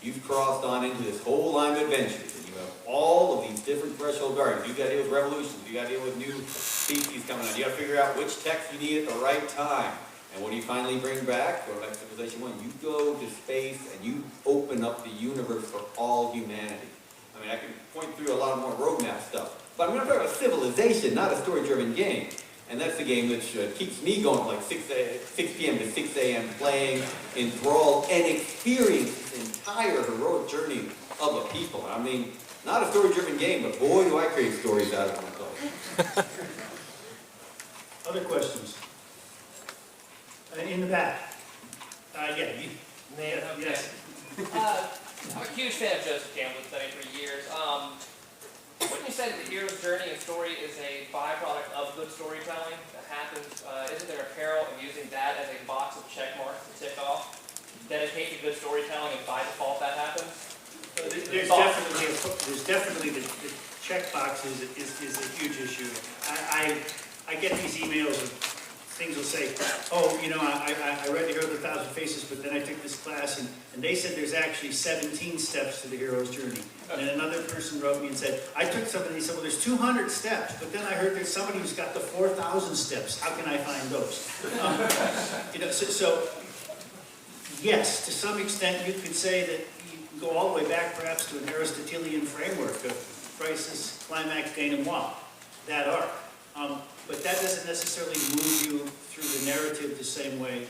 you've crossed on into this whole line of adventures. And you have all of these different threshold guardians. You've got to deal with revolutions. You've got to deal with new species coming on. You got to figure out which text you need at the right time. And what do you finally bring back? Go back to Civilization 1. You go to space and you open up the universe for all humanity. I mean, I can point through a lot more roadmap stuff. But I'm going to talk about Civilization, not a story-driven game. And that's the game which keeps me going like 6 p.m. to 6 a.m. playing, enthralled, and experience this entire heroic journey of a people. I mean, not a story-driven game, but boy, do I create stories out of myself. Other questions? In the back. Yes. I'm a huge fan of Joseph Campbell, studied for years. Wouldn't you say that the hero's journey and story is a byproduct of good storytelling that happens? Isn't there a peril of using that as a box of check marks to tick off? Dedicate to good storytelling and by default that happens? There's definitely the checkbox is a huge issue. I get these emails of things will say, oh, you know, I read The Hero of 1,000 Faces, but then I took this class, and they said there's actually 17 steps to the hero's journey. And another person wrote me and said, I took something, he said, well, there's 200 steps, but then I heard there's somebody who's got the 4,000 steps. How can I find those? So, yes, to some extent, you could say that you can go all the way back, perhaps, to an Aristotelian framework of crisis, climax, denouement, that arc. But that doesn't necessarily move you through the narrative the same way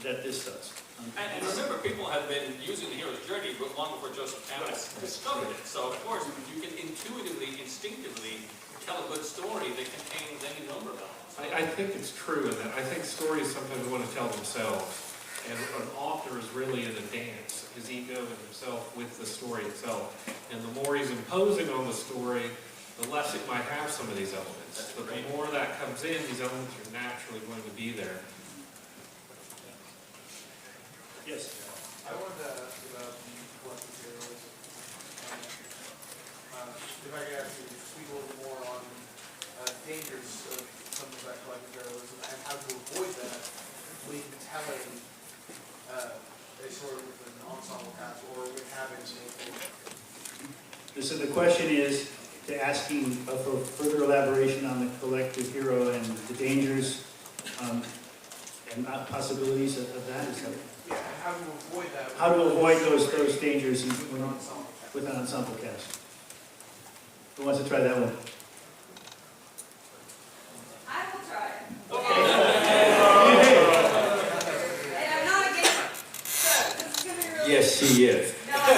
that this does. And remember, people have been using the hero's journey long before Joseph Campbell discovered it. So, of course, you can intuitively, instinctively tell a good story that contains any number of elements. I think it's true in that I think stories sometimes want to tell themselves. And an author is really in a dance, his ego and himself with the story itself. And the more he's imposing on the story, the less it might have some of these elements. But the more that comes in, these elements are naturally going to be there. Yes. I wanted to ask about the collective heroes. If I could ask you to speak a little more on dangers of some of that collective heroism and how to avoid that when telling a story with an ensemble cast or with having So the question is, to asking for further elaboration on the collective hero and the dangers and possibilities of that. Is that Yeah, and how to avoid that. how to avoid those dangers with an ensemble cast? Who wants to try that one? I will try it. Okay. And I'm not a gamer, so this is gonna be really. Yes, she is. No, I'm not.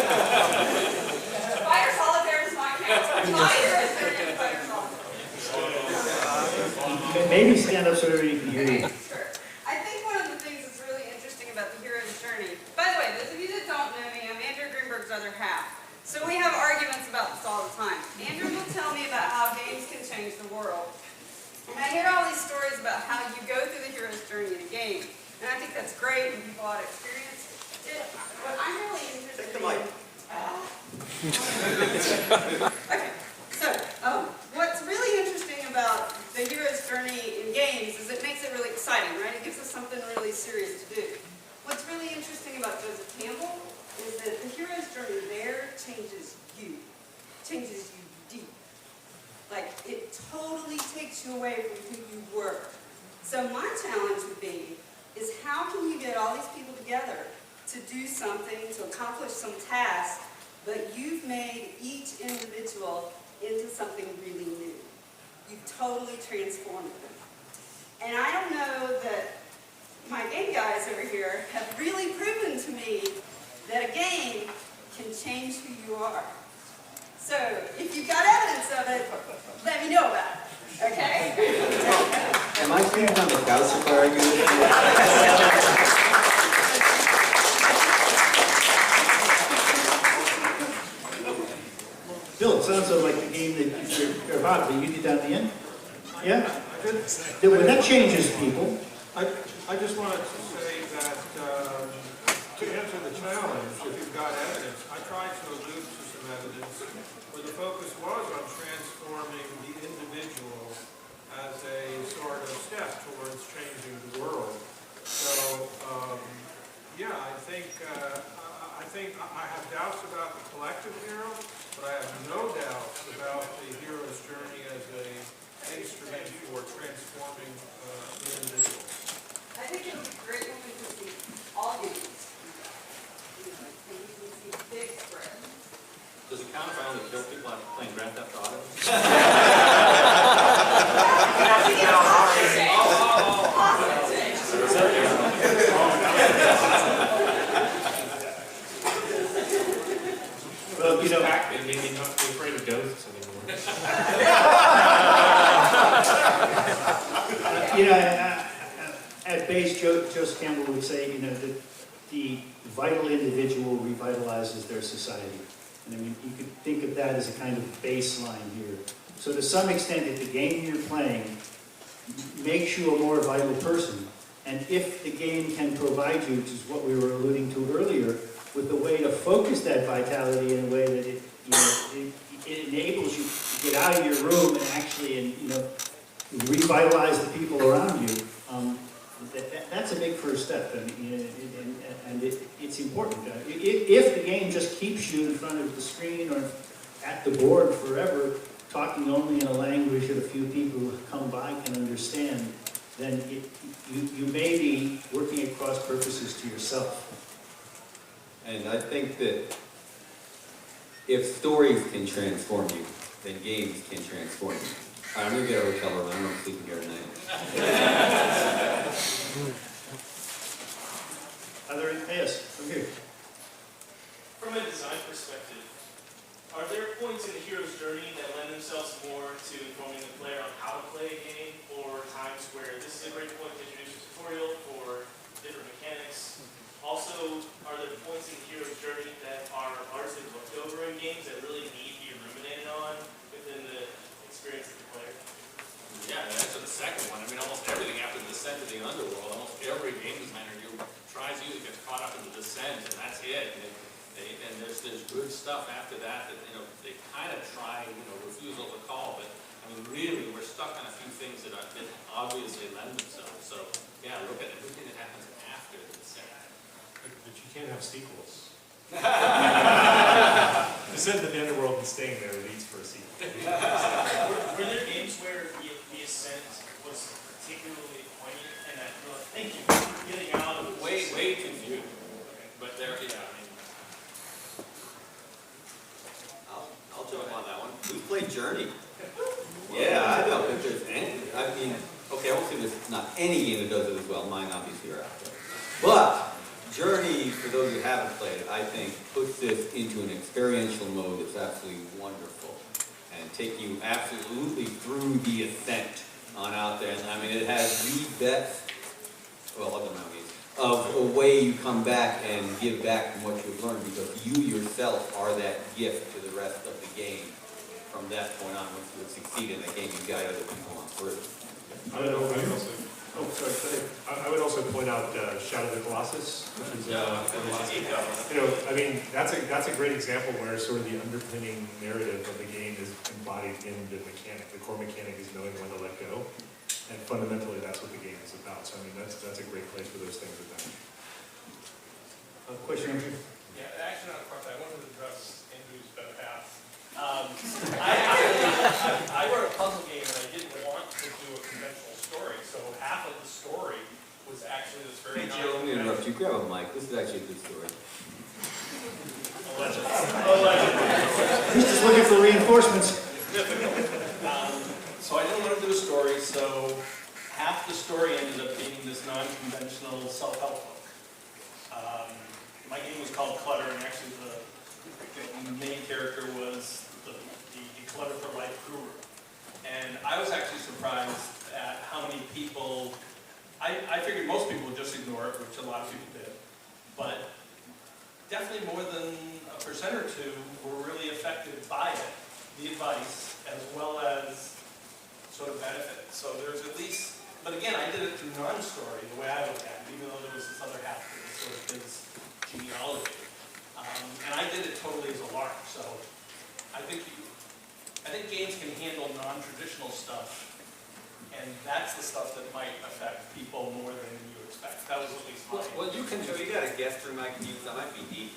Fire solitaire does not count. My hero's journey is fire solitaire. Maybe stand up so everybody can hear you. Okay, sure. I think one of the things that's really interesting about the hero's journey, by the way, those of you that don't know me, I'm Andrew Greenberg's other half. So we have arguments about this all the time. Andrew will tell me about how games can change the world. And I hear all these stories about how you go through the hero's journey in a game. And I think that's great when people ought to experience it. What I'm really interested in... Okay, so what's really interesting about the hero's journey in games is it makes it really exciting, right? It gives us something really serious to do. What's really interesting about Joseph Campbell is that the hero's journey there changes you deep. Like, it totally takes you away from who you were. So my challenge would be, is how can you get all these people together to do something, to accomplish some task, but you've made each individual into something really new. You've totally transformed them. And I don't know that my game guys over here have really proven to me that a game can change who you are. So, if you've got evidence of it, let me know about it, okay? Am I standing on the couch if I argue with you? Bill, it sounds like the game that you're about, that you did down at the end? Yeah? When that changes people. I just wanted to say that to answer the challenge, if you've got evidence, I tried to allude to some evidence where the focus was on transforming the individual as a sort of step towards changing the world. So, yeah, I think I have doubts about the collective hero, but I have no doubts about the hero's journey as an instrument for transforming the individual. I think it would be great when we could see all games. And we can see big spread. Does it count if I only kill people after playing Grand Theft Auto? Well, you know, It made me not be afraid of ghosts anymore. you know, at base, Joseph Campbell would say, you know, that the vital individual revitalizes their society. And I mean, you could think of that as a kind of baseline here. So to some extent, if the game you're playing makes you a more vital person, and if the game can provide you, which is what we were alluding to earlier, with a way to focus that vitality in a way that it enables you to get out of your room and actually, revitalize the people around you. That's a big first step, and it's important. If the game just keeps you in front of the screen or at the board forever, talking only in a language that a few people who come by can understand, then you may be working at cross purposes to yourself. And I think that if stories can transform you, then games can transform you. I'm going to get a hotel room. I'm not sleeping here tonight. Yes, from here. From a design perspective, are there points in the hero's journey that lend themselves more to informing the player on how to play a game, or times where this is a great point to introduce a tutorial for different mechanics? Also, are there points in the hero's journey that are largely looked over in games that really need to be ruminated on within the experience of the player? Yeah, that's the second one. I mean, almost everything after the descent of the underworld, almost every game designer tries to get caught up in the descent, and that's it. And there's good stuff after that they kind of try, refusal to call, but I mean, really, we're stuck on a few things that obviously lend themselves. So, yeah, look at everything that happens after the descent. But you can't have sequels. Descent to the underworld and staying there leads for a sequel. Were there games where the ascent was particularly poignant and that you're like, thank you for getting out of Way too few. But there, yeah, I mean, I'll jump on that one. We played Journey. Yeah, I don't think there's any, I mean, okay, I won't say there's not any game that does it as well, mine obviously are out there. But Journey, for those who haven't played it, I think puts this into an experiential mode that's absolutely wonderful. And take you absolutely through the ascent on out there. And I mean, it has the best, well, other mountains, of a way you come back and give back from what you've learned, because you yourself are that gift to the rest of the game. From that point on, once you succeed in that game, you guide other people on through. I would also point out Shadow of the Colossus, which is, I mean, that's a great example where sort of the underpinning narrative of the game is embodied in the mechanic. The core mechanic is knowing when to let go, and fundamentally that's what the game is about. So I mean, that's a great place for those things to happen. Question, Andrew? Yeah, actually not a question. I wanted to address Andrew's better half. I wrote a puzzle game and I didn't want to do a conventional story, so half of the story was actually this very. Hey Joe, let me interrupt you. Grab a mic. This is actually a good story. Allegedly. He's just looking for reinforcements. So I didn't want to do a story, so half the story ended up being this non-conventional self-help book. My game was called Clutter, and actually the main character was the Clutter for Life guru. And I was actually surprised at how many people, I figured most people would just ignore it, which a lot of people did, but definitely more than 1% or 2 were really affected by it, the advice, as well as sort of benefit. So there's at least, but again, I did it through non-story, the way I look at it, even though there was this other half that was sort of his genealogy. And I did it totally as a lark, so I think games can handle non-traditional stuff, and that's the stuff that might affect people more than you expect. That was at least mine. Well, you can. So you got a guest room I can use. That might be neat.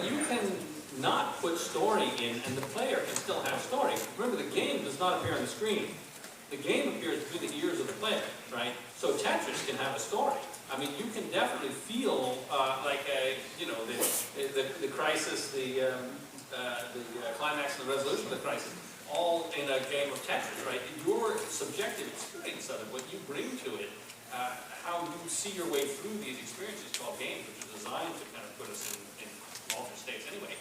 you can not put story in, and the player can still have story. Remember, the game does not appear on the screen. The game appears through the ears of the player, right? So Tetris can have a story. I mean, you can definitely feel like the crisis, the climax and the resolution of the crisis, all in a game of Tetris, right? Your subjective experience of it, what you bring to it, how you see your way through these experiences called games, which are designed to kind of put us in altered states anyway.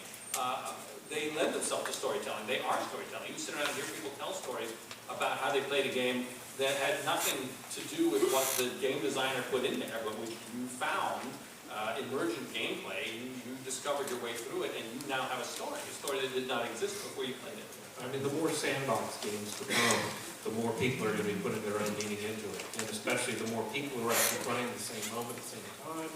They lend themselves to storytelling. They are storytelling. You sit around and hear people tell stories about how they played a game that had nothing to do with what the game designer put in there, but which you found emergent gameplay. You discovered your way through it, and you now have a story that did not exist before you played it. I mean, the more sandbox games become, the more people are going to be putting their own meaning into it. And especially the more people are actually playing at the same moment, at the same time,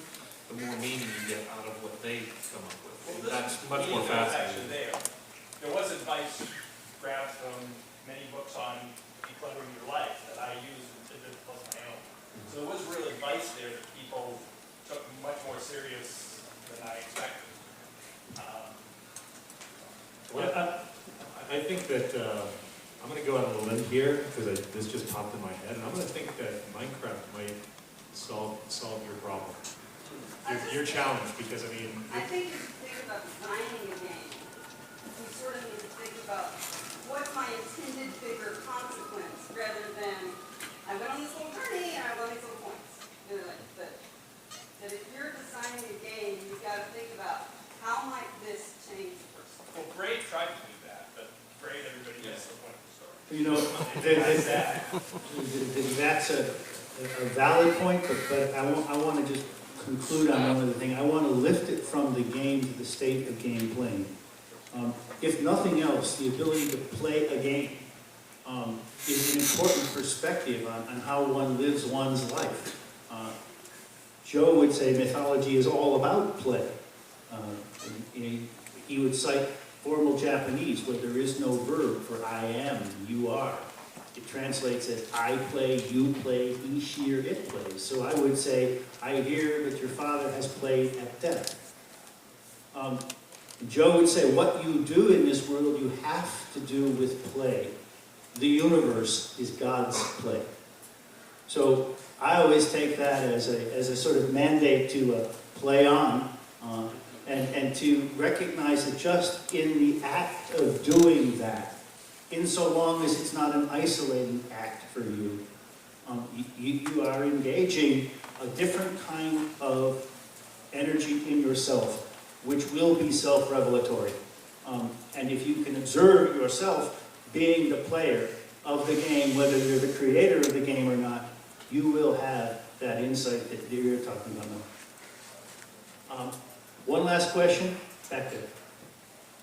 the more meaning you get out of what they come up with. Well, And that's much more fascinating. There was advice grabbed from many books on decluttering your life that I used to plus my own. So there was real advice there that people took much more serious than I expected. I think that I'm going to go out on a limb here because this just popped in my head, and I'm going to think that Minecraft might solve your problem, your challenge. Because I mean, I think if you think about designing a game, you sort of need to think about what's my intended bigger consequence rather than I went on this little journey and I won these little points. You know, that if you're designing a game, you've got to think about how might this change the person. Well, Braid tried to do that, but Braid, everybody gets the point of the story. You know, that's a valid point, but I want to just conclude on one other thing. I want to lift it from the game to the state of game playing. If nothing else, the ability to play a game is an important perspective on how one lives one's life. Joe would say mythology is all about play. He would cite formal Japanese where there is no verb for I am, you are. It translates as I play, you play, he, she, or it plays. So I would say, I hear that your father has played at death. Joe would say, what you do in this world, you have to do with play. The universe is God's play. So I always take that as a sort of mandate to play on, and to recognize that just in the act of doing that, in so long as it's not an isolating act for you, you are engaging a different kind of energy in yourself, which will be self-revelatory. And if you can observe yourself being the player of the game, whether you're the creator of the game or not, you will have that insight that you're talking about now. One last question, back there.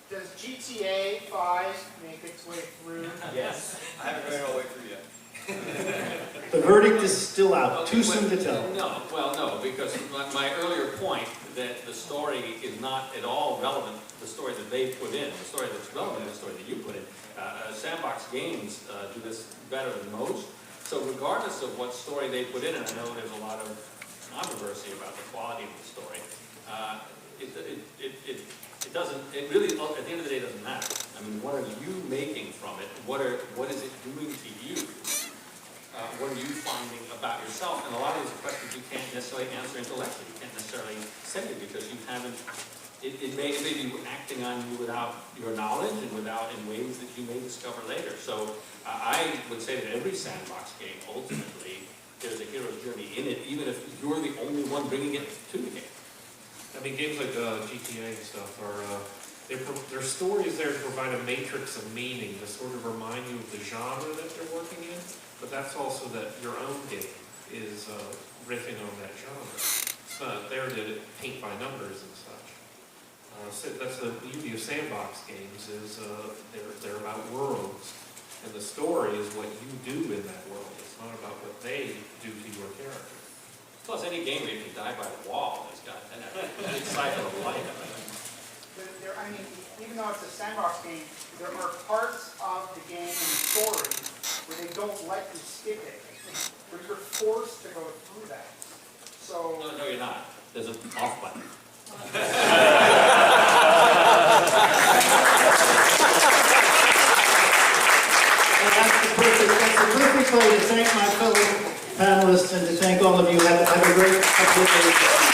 Does GTA 5 make its way through? Yes, I haven't made it all the way through yet. The verdict is still out, too soon to tell. No, because my earlier point that the story is not at all relevant, the story that they put in, the story that's relevant is the story that you put in. Sandbox games do this better than most. So regardless of what story they put in, and I know there's a lot of controversy about the quality of the story, it doesn't, it really, at the end of the day, doesn't matter. I mean, what are you making from it? What is it doing to you? What are you finding about yourself? And a lot of these are questions you can't necessarily answer intellectually. You can't necessarily say it because you haven't, it may be acting on you without your knowledge and in ways that you may discover later. So I would say that every sandbox game, ultimately, there's a hero's journey in it, even if you're the only one bringing it to the game. I mean, games like GTA and stuff are, their story is there to provide a matrix of meaning to sort of remind you of the genre that they're working in, but that's also that your own game is riffing on that genre. It's not there to paint by numbers and such. So that's the beauty of sandbox games is they're about worlds, and the story is what you do in that world. It's not about what they do to your character. Plus, any game where you can die by the wall has got an cycle of life. I mean, even though it's a sandbox game, there are parts of the game and the story where they don't let you skip it, where you're forced to go through that. So No, you're not. There's an off button. That's the perfect way to thank my fellow panelists and to thank all of you. Have a great day.